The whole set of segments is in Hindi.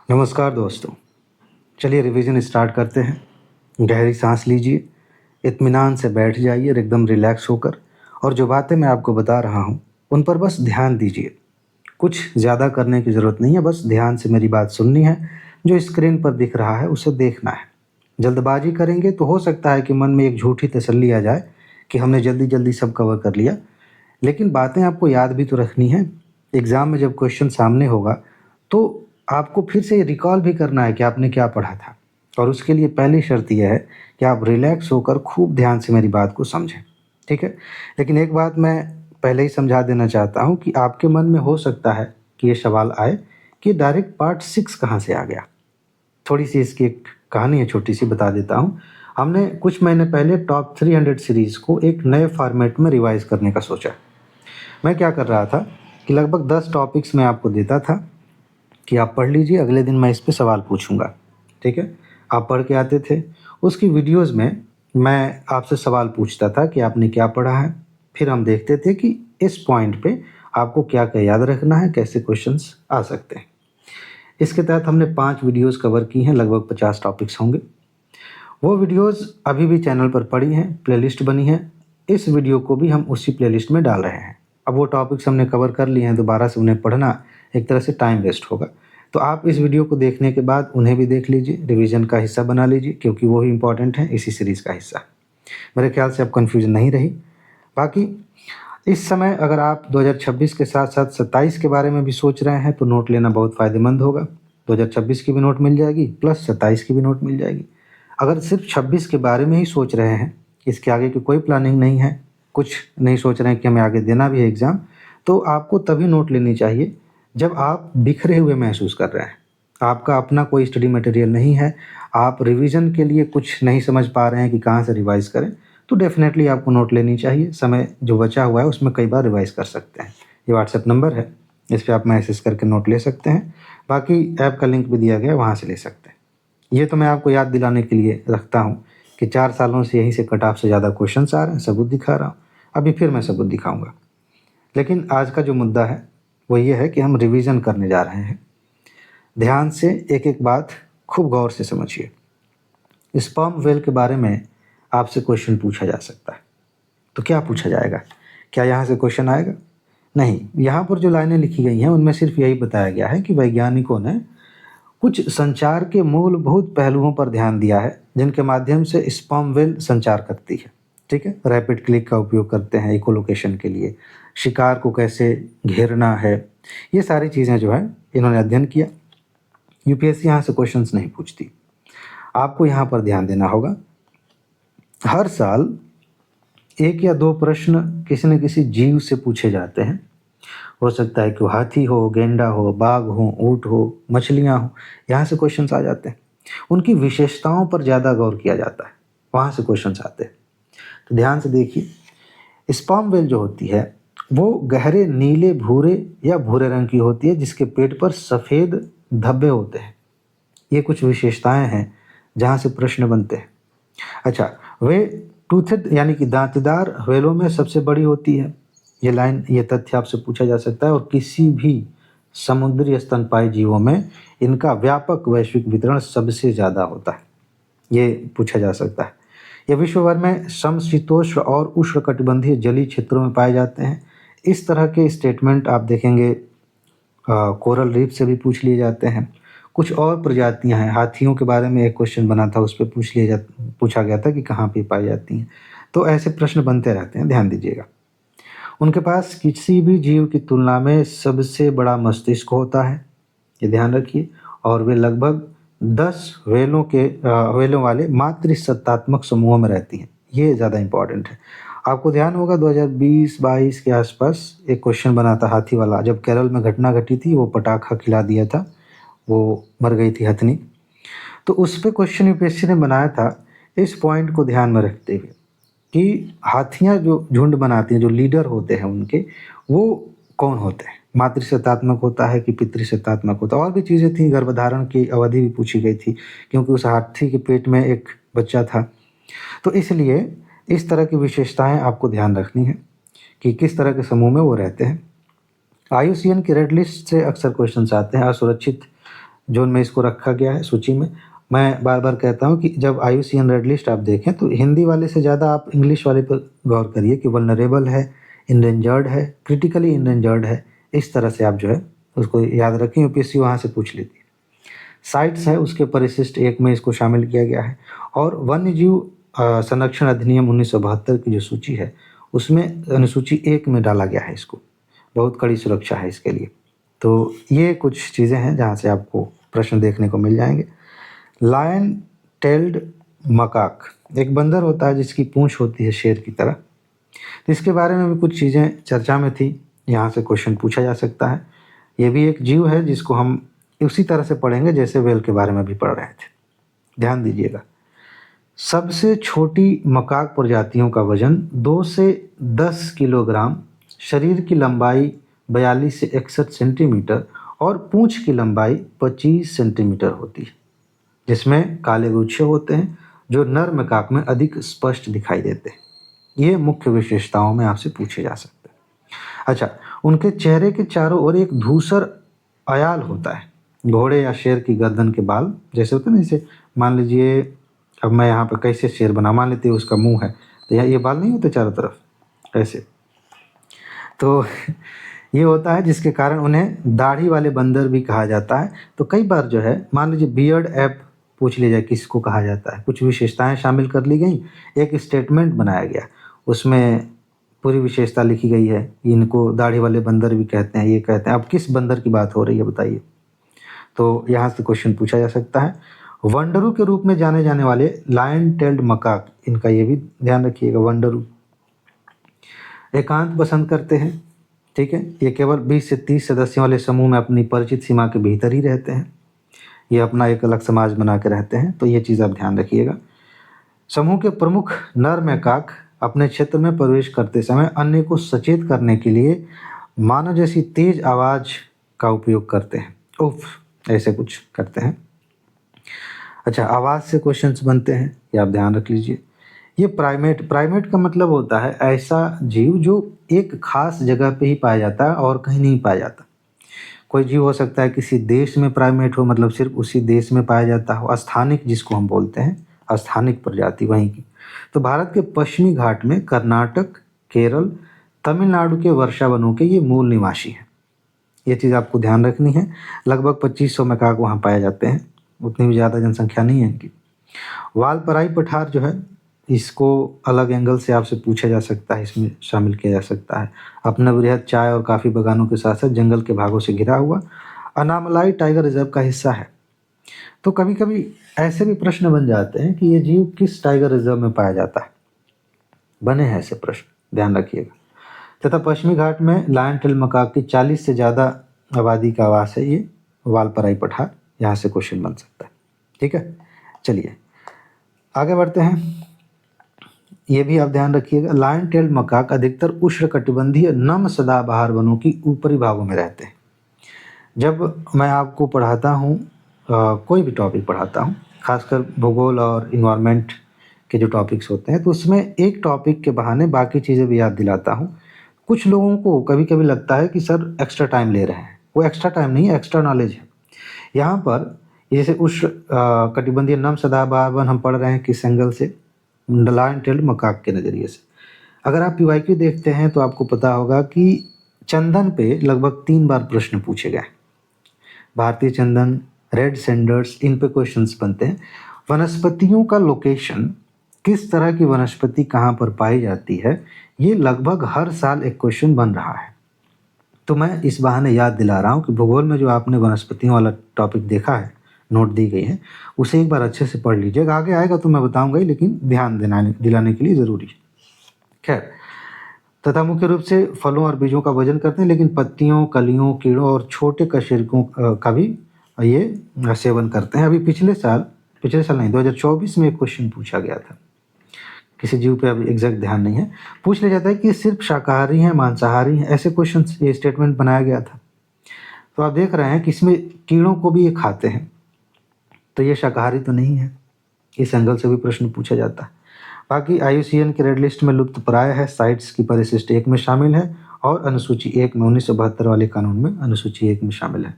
नमस्कार दोस्तों। चलिए रिवीजन स्टार्ट करते हैं। गहरी सांस लीजिए, इत्मीनान से बैठ जाइए और एकदम रिलैक्स होकर, और जो बातें मैं आपको बता रहा हूँ उन पर बस ध्यान दीजिए। कुछ ज़्यादा करने की ज़रूरत नहीं है, बस ध्यान से मेरी बात सुननी है। जो स्क्रीन पर दिख रहा है उसे देखना है। जल्दबाजी करेंगे तो हो सकता है कि मन में एक झूठी तसल्ली आ जाए कि हमने जल्दी जल्दी सब कवर कर लिया, लेकिन बातें आपको याद भी तो रखनी है। एग्ज़ाम में जब क्वेश्चन सामने होगा तो आपको फिर से रिकॉल भी करना है कि आपने क्या पढ़ा था, और उसके लिए पहली शर्त यह है कि आप रिलैक्स होकर खूब ध्यान से मेरी बात को समझें। ठीक है? लेकिन एक बात मैं पहले ही समझा देना चाहता हूँ कि आपके मन में हो सकता है कि ये सवाल आए कि डायरेक्ट पार्ट 6 कहाँ से आ गया। थोड़ी-सी इसकी एक कहानी है, छोटी-सी बता देता हूँ। हमने कुछ महीने पहले टॉप 300 सीरीज़ को एक नए फॉर्मेट में रिवाइज़ करने का सोचा। मैं क्या कर रहा था कि लगभग 10 टॉपिक्स मैं आपको देता था कि आप पढ़ लीजिए, अगले दिन मैं इस पे सवाल पूछूंगा। ठीक है? आप पढ़ के आते थे। उसकी वीडियोस में मैं आपसे सवाल पूछता था कि आपने क्या पढ़ा है। फिर हम देखते थे कि इस पॉइंट पे आपको क्या क्या याद रखना है, कैसे क्वेश्चंस आ सकते हैं। इसके तहत हमने 5 वीडियोस कवर की हैं, लगभग 50 टॉपिक्स होंगे। वो वीडियोस अभी भी चैनल पर पड़ी हैं, प्लेलिस्ट बनी है। इस वीडियो को भी हम उसी प्लेलिस्ट में डाल रहे हैं। अब वो टॉपिक्स हमने कवर कर लिए हैं, दोबारा से उन्हें पढ़ना एक तरह से टाइम वेस्ट होगा। तो आप इस वीडियो को देखने के बाद उन्हें भी देख लीजिए, रिवीजन का हिस्सा बना लीजिए, क्योंकि वो ही इम्पोर्टेंट है, इसी सीरीज़ का हिस्सा। मेरे ख्याल से अब कन्फ्यूजन नहीं रही। बाकी इस समय अगर आप 2026 के साथ-साथ 27 के बारे में भी सोच रहे हैं तो नोट लेना बहुत फ़ायदेमंद होगा। 2026 की भी नोट मिल जाएगी, प्लस 27 की भी नोट मिल जाएगी। अगर सिर्फ 26 के बारे में ही सोच रहे हैं, इसके आगे की कोई प्लानिंग नहीं है, कुछ नहीं सोच रहे हैं कि हमें आगे देना भी है एग्ज़ाम, तो आपको तभी नोट लेनी चाहिए जब आप बिखरे हुए महसूस कर रहे हैं। आपका अपना कोई स्टडी मटेरियल नहीं है, आप रिवीजन के लिए कुछ नहीं समझ पा रहे हैं कि कहाँ से रिवाइज़ करें, तो डेफ़िनेटली आपको नोट लेनी चाहिए। समय जो बचा हुआ है उसमें कई बार रिवाइज़ कर सकते हैं। ये व्हाट्सएप नंबर है, इस पे आप मैसेज करके नोट ले सकते हैं। बाकी ऐप का लिंक भी दिया गया है, वहाँ से ले सकते हैं। ये तो मैं आपको याद दिलाने के लिए रखता हूँ कि 4 सालों से यहीं से कट ऑफ से ज़्यादा क्वेश्चंस आ रहे हैं, सबूत दिखा रहा हूँ। अभी फिर मैं सबूत दिखाऊँगा। लेकिन आज का जो मुद्दा है वो ये है कि हम रिवीजन करने जा रहे हैं। ध्यान से एक-एक बात खूब गौर से समझिए। स्पर्म व्हेल के बारे में आपसे क्वेश्चन पूछा जा सकता है। तो क्या पूछा जाएगा? क्या यहाँ से क्वेश्चन आएगा? नहीं, यहाँ पर जो लाइनें लिखी गई हैं उनमें सिर्फ यही बताया गया है कि वैज्ञानिकों ने कुछ संचार के मूलभूत पहलुओं पर ध्यान दिया है जिनके माध्यम से स्पर्म व्हेल संचार करती है। ठीक है? रैपिड क्लिक का उपयोग करते हैं इकोलोकेशन के लिए, शिकार को कैसे घेरना है, ये सारी चीज़ें जो है इन्होंने अध्ययन किया। यूपीएससी यहाँ से क्वेश्चंस नहीं पूछती। आपको यहाँ पर ध्यान देना होगा। हर साल 1 या 2 प्रश्न किसी न किसी जीव से पूछे जाते हैं। हो सकता है कि वो हाथी हो, गेंडा हो, बाघ हो, ऊँट हो, मछलियाँ हों, यहाँ से क्वेश्चंस आ जाते हैं। उनकी विशेषताओं पर ज़्यादा गौर किया जाता है, वहाँ से क्वेश्चंस आते हैं। तो ध्यान से देखिए, स्पर्म व्हेल जो होती है वो गहरे नीले भूरे या भूरे रंग की होती है, जिसके पेट पर सफ़ेद धब्बे होते हैं। ये कुछ विशेषताएं हैं जहाँ से प्रश्न बनते हैं। अच्छा, वे टूथेड यानी कि दांतेदार व्हेलों में सबसे बड़ी होती है। ये तथ्य आपसे पूछा जा सकता है, और किसी भी समुद्री स्तनपायी जीवों में इनका व्यापक वैश्विक वितरण सबसे ज़्यादा होता है। ये पूछा जा सकता है। ये विश्व भर में समशीतोष्ण और उष्णकटिबंधीय जलीय क्षेत्रों में पाए जाते हैं। इस तरह के स्टेटमेंट आप देखेंगे कोरल रीफ से भी पूछ लिए जाते हैं। कुछ और प्रजातियां हैं, हाथियों के बारे में एक क्वेश्चन बना था, उस पे पूछा गया था कि कहाँ पे पाई जाती हैं। तो ऐसे प्रश्न बनते रहते हैं, ध्यान दीजिएगा। उनके पास किसी भी जीव की तुलना में सबसे बड़ा मस्तिष्क होता है, ये ध्यान रखिए। और वे लगभग 10 व्हेलों वाले मातृसत्तात्मक समूहों में रहती हैं। ये ज़्यादा इम्पोर्टेंट है। आपको ध्यान होगा 2020-22 के आसपास एक क्वेश्चन बना था हाथी वाला, जब केरल में घटना घटी थी, वो पटाखा खिला दिया था, वो मर गई थी हथनी। तो उस पे क्वेश्चन यूपीएससी ने बनाया था इस पॉइंट को ध्यान में रखते हुए कि हाथियाँ जो झुंड बनाती हैं, जो लीडर होते हैं उनके, वो कौन होते हैं? मातृसत्तात्मक होता है कि पितृसत्तात्मक होता है? और भी चीज़ें थी, गर्भधारण की अवधि भी पूछी गई थी, क्योंकि उस हाथी के पेट में एक बच्चा था। तो इसलिए इस तरह की विशेषताएं आपको ध्यान रखनी है कि किस तरह के समूह में वो रहते हैं। आईयूसीएन की रेड लिस्ट से अक्सर क्वेश्चंस आते हैं। असुरक्षित जोन में इसको रखा गया है सूची में। मैं बार बार कहता हूँ कि जब IUCN रेड लिस्ट आप देखें तो हिंदी वाले से ज़्यादा आप इंग्लिश वाले पर गौर करिए कि वल्नरेबल है, इंडेंजर्ड है, क्रिटिकली इंडेंजर्ड है, इस तरह से आप जो है उसको याद रखें, यूपीएससी वहाँ से पूछ लेती है। साइट्स है उसके परिशिष्ट 1 में इसको शामिल किया गया है। और वन्य जीव संरक्षण अधिनियम 1972 की जो सूची है उसमें अनुसूची 1 में डाला गया है इसको। बहुत कड़ी सुरक्षा है इसके लिए। तो ये कुछ चीज़ें हैं जहाँ से आपको प्रश्न देखने को मिल जाएंगे। लायन टेल्ड मकाक एक बंदर होता है जिसकी पूंछ होती है शेर की तरह। तो इसके बारे में भी कुछ चीज़ें चर्चा में थी, यहाँ से क्वेश्चन पूछा जा सकता है। ये भी एक जीव है जिसको हम उसी तरह से पढ़ेंगे जैसे व्हेल के बारे में भी पढ़ रहे थे। ध्यान दीजिएगा, सबसे छोटी मकाक प्रजातियों का वजन 2 से 10 किलोग्राम, शरीर की लंबाई 42 से 61 सेंटीमीटर और पूंछ की लंबाई 25 सेंटीमीटर होती है, जिसमें काले गुच्छे होते हैं जो नर मकाक में अधिक स्पष्ट दिखाई देते हैं। ये मुख्य विशेषताओं में आपसे पूछे जा सकते हैं। अच्छा, उनके चेहरे के चारों ओर एक धूसर अयाल होता है। घोड़े या शेर की गर्दन के बाल जैसे होते हैं ना, जैसे मान लीजिए अब मैं यहाँ पे कैसे शेर बना, मान लेते हैं उसका मुंह है तो यहाँ ये बाल नहीं होते चारों तरफ ऐसे, तो ये होता है जिसके कारण उन्हें दाढ़ी वाले बंदर भी कहा जाता है। तो कई बार जो है मान लीजिए बियर्ड ऐप पूछ लिया जाए किसको कहा जाता है, कुछ विशेषताएं शामिल कर ली गई, एक स्टेटमेंट बनाया गया, उसमें पूरी विशेषता लिखी गई है, इनको दाढ़ी वाले बंदर भी कहते हैं, ये कहते हैं। अब किस बंदर की बात हो रही है बताइए, तो यहाँ से क्वेश्चन पूछा जा सकता है। वंडरू के रूप में जाने जाने वाले लायन टेल्ड मकाक, इनका ये भी ध्यान रखिएगा, वंडरू एकांत पसंद करते हैं। ठीक है, ये केवल 20 से 30 सदस्यों वाले समूह में अपनी परिचित सीमा के भीतर ही रहते हैं, ये अपना एक अलग समाज बना के रहते हैं, तो ये चीज़ आप ध्यान रखिएगा। समूह के प्रमुख नर मैकाक अपने क्षेत्र में प्रवेश करते समय अन्य को सचेत करने के लिए मानव जैसी तेज आवाज़ का उपयोग करते हैं, उफ ऐसे कुछ करते हैं। अच्छा, आवाज़ से क्वेश्चंस बनते हैं, ये आप ध्यान रख लीजिए। ये प्राइमेट का मतलब होता है ऐसा जीव जो एक खास जगह पे ही पाया जाता है और कहीं नहीं पाया जाता। कोई जीव हो सकता है किसी देश में प्राइमेट हो, मतलब सिर्फ उसी देश में पाया जाता हो, स्थानिक जिसको हम बोलते हैं, स्थानिक प्रजाति वहीं की। तो भारत के पश्चिमी घाट में कर्नाटक, केरल, तमिलनाडु के वर्षा वनों के ये मूल निवासी हैं। ये चीज़ आपको ध्यान रखनी है। लगभग 2500 मैकाक वहाँ पाए जाते हैं, उतनी भी ज़्यादा जनसंख्या नहीं है इनकी। वालपराई पठार जो है इसको अलग एंगल से आपसे पूछा जा सकता है, इसमें शामिल किया जा सकता है। अपने वृहद चाय और काफ़ी बागानों के साथ साथ जंगल के भागों से घिरा हुआ अनामलाई टाइगर रिजर्व का हिस्सा है। तो कभी कभी ऐसे भी प्रश्न बन जाते हैं कि ये जीव किस टाइगर रिजर्व में पाया जाता है, बने हैं ऐसे प्रश्न, ध्यान रखिएगा। तथा पश्चिमी घाट में लायन टेल मकाक की 40 से ज़्यादा आबादी का आवास है ये वालपराई पठार, यहाँ से क्वेश्चन बन सकता है। ठीक है, चलिए आगे बढ़ते हैं। ये भी आप ध्यान रखिएगा, लायन टेल्ड मकाक अधिकतर उष्णकटिबंधीय नम सदाबहार वनों की ऊपरी भागों में रहते हैं। जब मैं आपको पढ़ाता हूँ, कोई भी टॉपिक पढ़ाता हूँ, खासकर भूगोल और इन्वायरमेंट के जो टॉपिक्स होते हैं, तो उसमें एक टॉपिक के बहाने बाकी चीज़ें भी याद दिलाता हूँ। कुछ लोगों को कभी कभी लगता है कि सर एक्स्ट्रा टाइम ले रहे हैं, वो एक्स्ट्रा टाइम नहीं है, एक्स्ट्रा नॉलेज है। यहाँ पर जैसे उष्ण कटिबंधीय नम सदाबहार वन हम पढ़ रहे हैं किस एंगल से, लायन टेल्ड मकाक के नज़रिए से। अगर आप पीवाईक्यू देखते हैं तो आपको पता होगा कि चंदन पे लगभग 3 बार प्रश्न पूछे गए। भारतीय चंदन, रेड सेंडर्स, इन पे क्वेश्चंस बनते हैं। वनस्पतियों का लोकेशन, किस तरह की वनस्पति कहाँ पर पाई जाती है, ये लगभग हर साल एक क्वेश्चन बन रहा है। तो मैं इस बहाने याद दिला रहा हूँ कि भूगोल में जो आपने वनस्पतियों वाला टॉपिक देखा है, नोट दी गई है, उसे एक बार अच्छे से पढ़ लीजिएगा। आगे आएगा तो मैं बताऊंगा ही, लेकिन ध्यान दिलाने के लिए ज़रूरी है। खैर, तथा मुख्य रूप से फलों और बीजों का वजन करते हैं, लेकिन पत्तियों, कलियों, कीड़ों और छोटे कशेरुकों का भी ये सेवन करते हैं। अभी पिछले साल नहीं, 2024 में एक क्वेश्चन पूछा गया था, किसी जीव पे अभी एग्जैक्ट ध्यान नहीं है, पूछ लिया जाता है कि सिर्फ शाकाहारी हैं, मांसाहारी हैं, ऐसे क्वेश्चन, ये स्टेटमेंट बनाया गया था। तो आप देख रहे हैं कि इसमें कीड़ों को भी ये खाते हैं, तो ये शाकाहारी तो नहीं है, इस एंगल से भी प्रश्न पूछा जाता है। बाकी IUCN के रेड लिस्ट में लुप्त प्राय है, साइट्स की परिशिष्ट 1 में शामिल है और अनुसूची 1 में 1972 वाले कानून में अनुसूची 1 में शामिल है।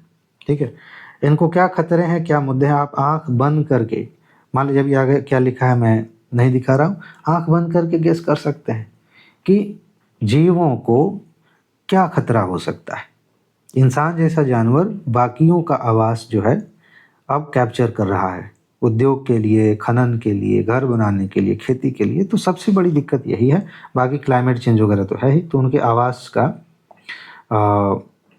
ठीक है, इनको क्या खतरे हैं, क्या मुद्दे हैं, आप आँख बंद करके, मान लीजिए अभी आगे क्या लिखा है मैं नहीं दिखा रहा हूँ, आँख बंद करके गेस कर सकते हैं कि जीवों को क्या खतरा हो सकता है। इंसान जैसा जानवर बाकियों का आवास जो है अब कैप्चर कर रहा है, उद्योग के लिए, खनन के लिए, घर बनाने के लिए, खेती के लिए। तो सबसे बड़ी दिक्कत यही है, बाकी क्लाइमेट चेंज वगैरह तो है ही, तो उनके आवास का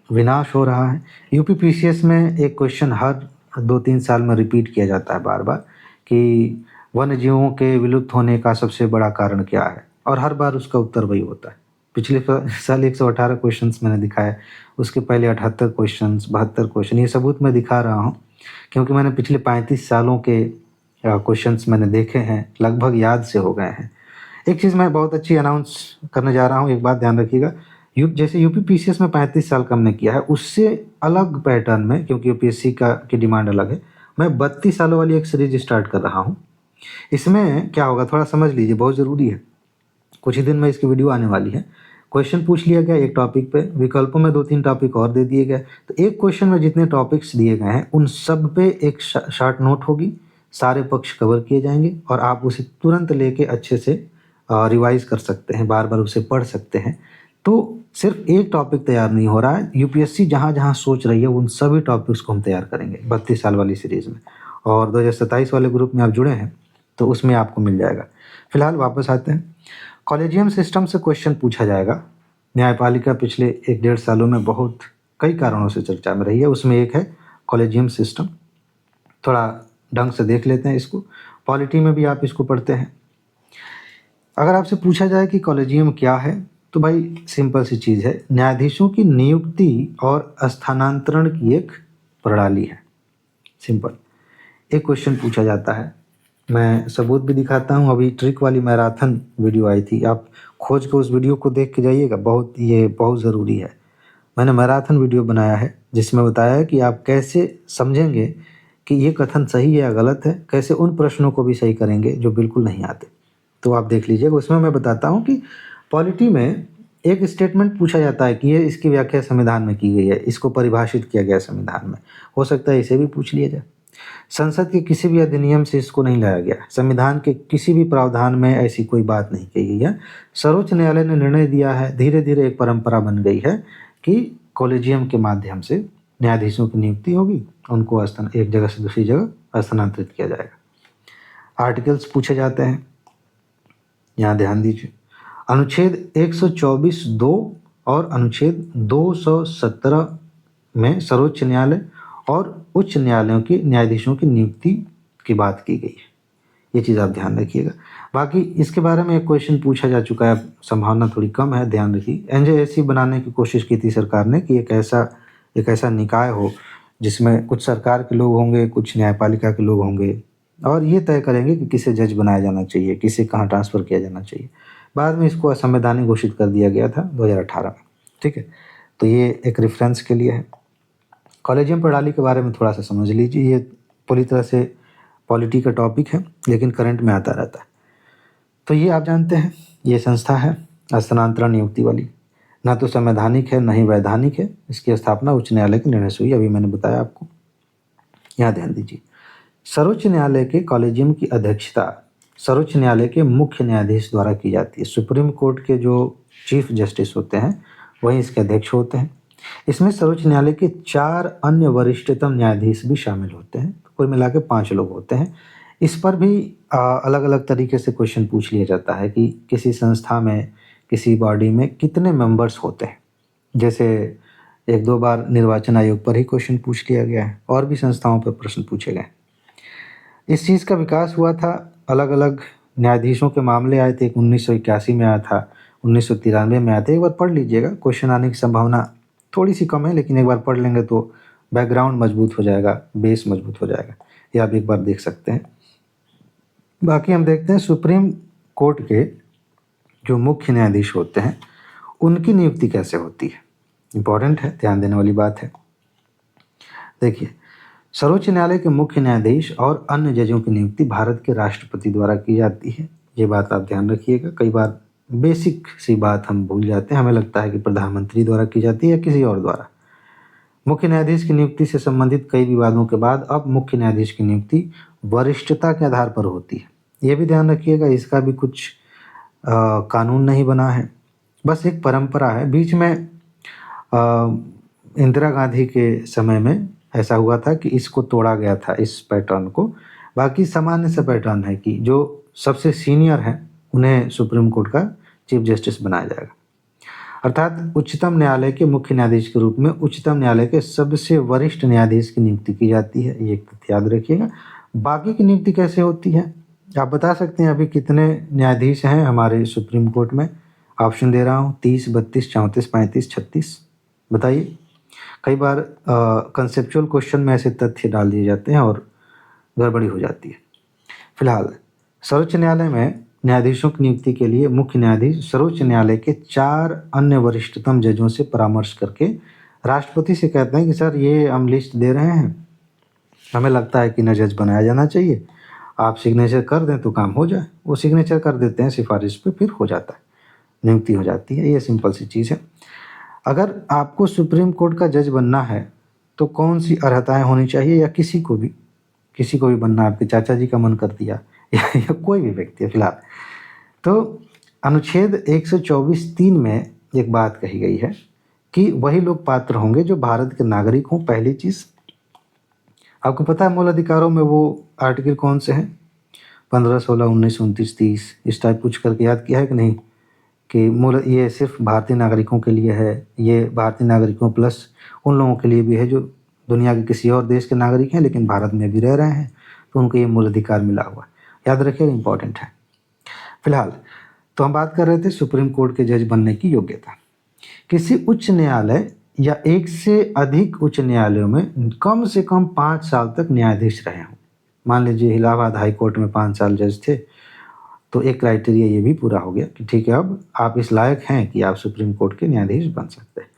विनाश हो रहा है। यूपी पीसीएस में एक क्वेश्चन हर 2-3 साल में रिपीट किया जाता है बार बार कि वन्य जीवों के विलुप्त होने का सबसे बड़ा कारण क्या है, और हर बार उसका उत्तर वही होता है। पिछले साल 118 क्वेश्चंस मैंने दिखाए, उसके पहले 78 क्वेश्चंस, 72 क्वेश्चन, ये सबूत मैं दिखा रहा हूँ क्योंकि मैंने पिछले 35 सालों के क्वेश्चंस मैंने देखे हैं, लगभग याद से हो गए हैं। एक चीज़ मैं बहुत अच्छी अनाउंस करने जा रहा हूँ, एक बात ध्यान रखिएगा। जैसे यूपी पीसीएस में 35 साल का हमने किया है, उससे अलग पैटर्न में, क्योंकि यूपीएससी का की डिमांड अलग है, मैं 32 सालों वाली एक सीरीज स्टार्ट कर रहा हूँ। इसमें क्या होगा थोड़ा समझ लीजिए, बहुत ज़रूरी है। कुछ ही दिन में इसकी वीडियो आने वाली है। क्वेश्चन पूछ लिया गया एक टॉपिक पे, विकल्पों में 2-3 टॉपिक और दे दिए गए, तो एक क्वेश्चन में जितने टॉपिक्स दिए गए हैं उन सब पे एक शॉर्ट नोट होगी, सारे पक्ष कवर किए जाएंगे और आप उसे तुरंत लेके अच्छे से रिवाइज कर सकते हैं, बार बार उसे पढ़ सकते हैं। तो सिर्फ एक टॉपिक तैयार नहीं हो रहा है, यूपीएससी जहाँ जहाँ सोच रही है उन सभी टॉपिक्स को हम तैयार करेंगे 32 साल वाली सीरीज में। और 2027 वाले ग्रुप में आप जुड़े हैं तो उसमें आपको मिल जाएगा। फिलहाल वापस आते हैं, कॉलेजियम सिस्टम से क्वेश्चन पूछा जाएगा। न्यायपालिका पिछले 1-1.5 सालों में बहुत कई कारणों से चर्चा में रही है, उसमें एक है कॉलेजियम सिस्टम। थोड़ा ढंग से देख लेते हैं इसको, पॉलिटी में भी आप इसको पढ़ते हैं। अगर आपसे पूछा जाए कि कॉलेजियम क्या है, तो भाई सिंपल सी चीज़ है, न्यायाधीशों की नियुक्ति और स्थानांतरण की एक प्रणाली है। सिंपल एक क्वेश्चन पूछा जाता है, मैं सबूत भी दिखाता हूँ। अभी ट्रिक वाली मैराथन वीडियो आई थी, आप खोज के उस वीडियो को देख के जाइएगा, ये बहुत ज़रूरी है। मैंने मैराथन वीडियो बनाया है जिसमें बताया है कि आप कैसे समझेंगे कि ये कथन सही है या गलत है, कैसे उन प्रश्नों को भी सही करेंगे जो बिल्कुल नहीं आते। तो आप देख लीजिएगा, उसमें मैं बताता हूँ कि पॉलिटी में एक स्टेटमेंट पूछा जाता है कि ये इसकी व्याख्या संविधान में की गई है, इसको परिभाषित किया गया है संविधान में, हो सकता है इसे भी पूछ लिया जाए। संसद के किसी भी अधिनियम से इसको नहीं लाया गया, संविधान के किसी भी प्रावधान में ऐसी कोई बात नहीं कही गई है। सर्वोच्च न्यायालय ने निर्णय दिया है, धीरे धीरे एक परंपरा बन गई है कि कॉलेजियम के माध्यम से न्यायाधीशों की नियुक्ति होगी, उनको एक जगह से दूसरी जगह स्थानांतरित किया जाएगा। आर्टिकल्स पूछे जाते हैं, यहाँ ध्यान दीजिए, अनुच्छेद 124(2) और अनुच्छेद 217 में सर्वोच्च न्यायालय और उच्च न्यायालयों के न्यायाधीशों की नियुक्ति की बात की गई है। ये चीज़ आप ध्यान रखिएगा। बाकी इसके बारे में एक क्वेश्चन पूछा जा चुका है, संभावना थोड़ी कम है, ध्यान रखिए। एनजेएससी बनाने की कोशिश की थी सरकार ने कि एक ऐसा निकाय हो जिसमें कुछ सरकार के लोग होंगे, कुछ न्यायपालिका के लोग होंगे, और ये तय करेंगे कि किसे जज बनाया जाना चाहिए, किसे कहाँ ट्रांसफ़र किया जाना चाहिए। बाद में इसको असंवैधानिक घोषित कर दिया गया था 2018 में। ठीक है, तो ये एक रेफरेंस के लिए है। कॉलेजियम प्रणाली के बारे में थोड़ा सा समझ लीजिए, ये पूरी तरह से पॉलिटी का टॉपिक है लेकिन करंट में आता रहता है। तो ये आप जानते हैं, ये संस्था है स्थानांतरण नियुक्ति वाली, ना तो संवैधानिक है ना ही वैधानिक है। इसकी स्थापना उच्च न्यायालय के निर्णय से हुई, अभी मैंने बताया आपको। यहाँ ध्यान दीजिए, सर्वोच्च न्यायालय के कॉलेजियम की अध्यक्षता सर्वोच्च न्यायालय के मुख्य न्यायाधीश द्वारा की जाती है। सुप्रीम कोर्ट के जो चीफ जस्टिस होते हैं वही इसके अध्यक्ष होते हैं। इसमें सर्वोच्च न्यायालय के 4 अन्य वरिष्ठतम न्यायाधीश भी शामिल होते हैं, तो कुल मिला के 5 लोग होते हैं। इस पर भी अलग अलग तरीके से क्वेश्चन पूछ लिया जाता है कि किसी संस्था में, किसी बॉडी में कितने मेंबर्स होते हैं। जैसे 1-2 बार निर्वाचन आयोग पर ही क्वेश्चन पूछ लिया गया है, और भी संस्थाओं पर प्रश्न पूछे गए। इस चीज़ का विकास हुआ था, अलग अलग न्यायाधीशों के मामले आए थे। 1981 में आया था, 1993 में आया था। एक बार पढ़ लीजिएगा, क्वेश्चन आने की संभावना थोड़ी सी कम है, लेकिन एक बार पढ़ लेंगे तो बैकग्राउंड मजबूत हो जाएगा, बेस मजबूत हो जाएगा। ये आप एक बार देख सकते हैं। बाकी हम देखते हैं सुप्रीम कोर्ट के जो मुख्य न्यायाधीश होते हैं उनकी नियुक्ति कैसे होती है। इम्पॉर्टेंट है, ध्यान देने वाली बात है। देखिए, सर्वोच्च न्यायालय के मुख्य न्यायाधीश और अन्य जजों की नियुक्ति भारत के राष्ट्रपति द्वारा की जाती है। ये बात आप ध्यान रखिएगा, कई बार बेसिक सी बात हम भूल जाते हैं, हमें लगता है कि प्रधानमंत्री द्वारा की जाती है या किसी और द्वारा। मुख्य न्यायाधीश की नियुक्ति से संबंधित कई विवादों के बाद अब मुख्य न्यायाधीश की नियुक्ति वरिष्ठता के आधार पर होती है। ये भी ध्यान रखिएगा, इसका भी कुछ कानून नहीं बना है, बस एक परंपरा है। बीच में इंदिरा गांधी के समय में ऐसा हुआ था कि इसको तोड़ा गया था, इस पैटर्न को। बाकी सामान्य सा पैटर्न है कि जो सबसे सीनियर हैं उन्हें सुप्रीम कोर्ट का चीफ जस्टिस बनाया जाएगा, अर्थात उच्चतम न्यायालय के मुख्य न्यायाधीश के रूप में उच्चतम न्यायालय के सबसे वरिष्ठ न्यायाधीश की नियुक्ति की जाती है। ये एक तथ्य याद रखिएगा। बाकी की नियुक्ति कैसे होती है आप बता सकते हैं? अभी कितने न्यायाधीश हैं हमारे सुप्रीम कोर्ट में? ऑप्शन दे रहा हूँ, 30, 32, 34, 35, 36। बताइए। कई बार कंसेप्चुअल क्वेश्चन में ऐसे तथ्य डाल दिए जाते हैं और गड़बड़ी हो जाती है। फिलहाल सर्वोच्च न्यायालय में न्यायाधीशों की नियुक्ति के लिए मुख्य न्यायाधीश सर्वोच्च न्यायालय के 4 अन्य वरिष्ठतम जजों से परामर्श करके राष्ट्रपति से कहते हैं कि सर ये हम लिस्ट दे रहे हैं, हमें लगता है कि नया जज बनाया जाना चाहिए, आप सिग्नेचर कर दें तो काम हो जाए। वो सिग्नेचर कर देते हैं सिफारिश पे, फिर हो जाता है, नियुक्ति हो जाती है। ये सिंपल सी चीज़ है। अगर आपको सुप्रीम कोर्ट का जज बनना है तो कौन सी अर्हताएं होनी चाहिए? या किसी को भी बनना, आपके चाचा जी का मन कर दिया या कोई भी व्यक्ति है फिलहाल, तो अनुच्छेद 124(3) में एक बात कही गई है कि वही लोग पात्र होंगे जो भारत के नागरिक हों। पहली चीज़, आपको पता है मूल अधिकारों में वो आर्टिकल कौन से हैं? 15, 16, 19, 29, 30, इस टाइप कुछ करके याद किया है कि नहीं? कि मूल ये सिर्फ भारतीय नागरिकों के लिए है, ये भारतीय नागरिकों प्लस उन लोगों के लिए भी है जो दुनिया के किसी और देश के नागरिक हैं लेकिन भारत में भी रह रहे हैं, तो उनको ये मूल अधिकार मिला हुआ है। याद रखिएगा, इंपॉर्टेंट है। फिलहाल तो हम बात कर रहे थे सुप्रीम कोर्ट के जज बनने की योग्यता। किसी उच्च न्यायालय या एक से अधिक उच्च न्यायालयों में कम से कम 5 साल तक न्यायाधीश रहे हों। मान लीजिए इलाहाबाद हाई कोर्ट में 5 साल जज थे, तो एक क्राइटेरिया ये भी पूरा हो गया कि ठीक है, अब आप इस लायक हैं कि आप सुप्रीम कोर्ट के न्यायाधीश बन सकते हैं।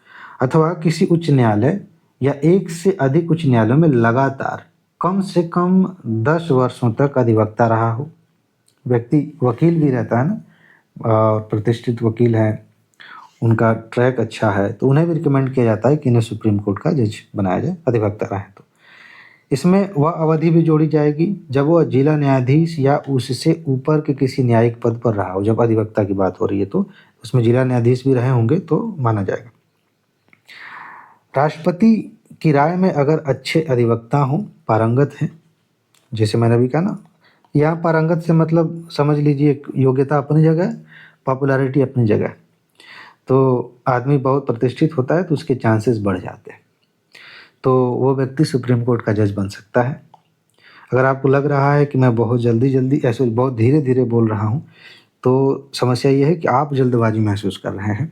अथवा किसी उच्च न्यायालय या एक से अधिक उच्च न्यायालयों में लगातार कम से कम 10 वर्षों तक अधिवक्ता रहा हो। व्यक्ति वकील भी रहता है ना, और प्रतिष्ठित वकील हैं, उनका ट्रैक अच्छा है, तो उन्हें भी रिकमेंड किया जाता है कि इन्हें सुप्रीम कोर्ट का जज बनाया जाए, अधिवक्ता रहे। तो इसमें वह अवधि भी जोड़ी जाएगी जब वह जिला न्यायाधीश या उससे ऊपर के किसी न्यायिक पद पर रहा हो। जब अधिवक्ता की बात हो रही है तो उसमें जिला न्यायाधीश भी रहे होंगे तो माना जाएगा। राष्ट्रपति की राय में अगर अच्छे अधिवक्ता हों, पारंगत हैं, जैसे मैंने अभी कहा ना, यहाँ पारंगत से मतलब समझ लीजिए योग्यता अपनी जगह, पॉपुलैरिटी अपनी जगह, तो आदमी बहुत प्रतिष्ठित होता है तो उसके चांसेस बढ़ जाते हैं, तो वो व्यक्ति सुप्रीम कोर्ट का जज बन सकता है। अगर आपको लग रहा है कि मैं बहुत जल्दी ऐसे बहुत धीरे धीरे बोल रहा हूँ, तो समस्या ये है कि आप जल्दबाजी महसूस कर रहे हैं।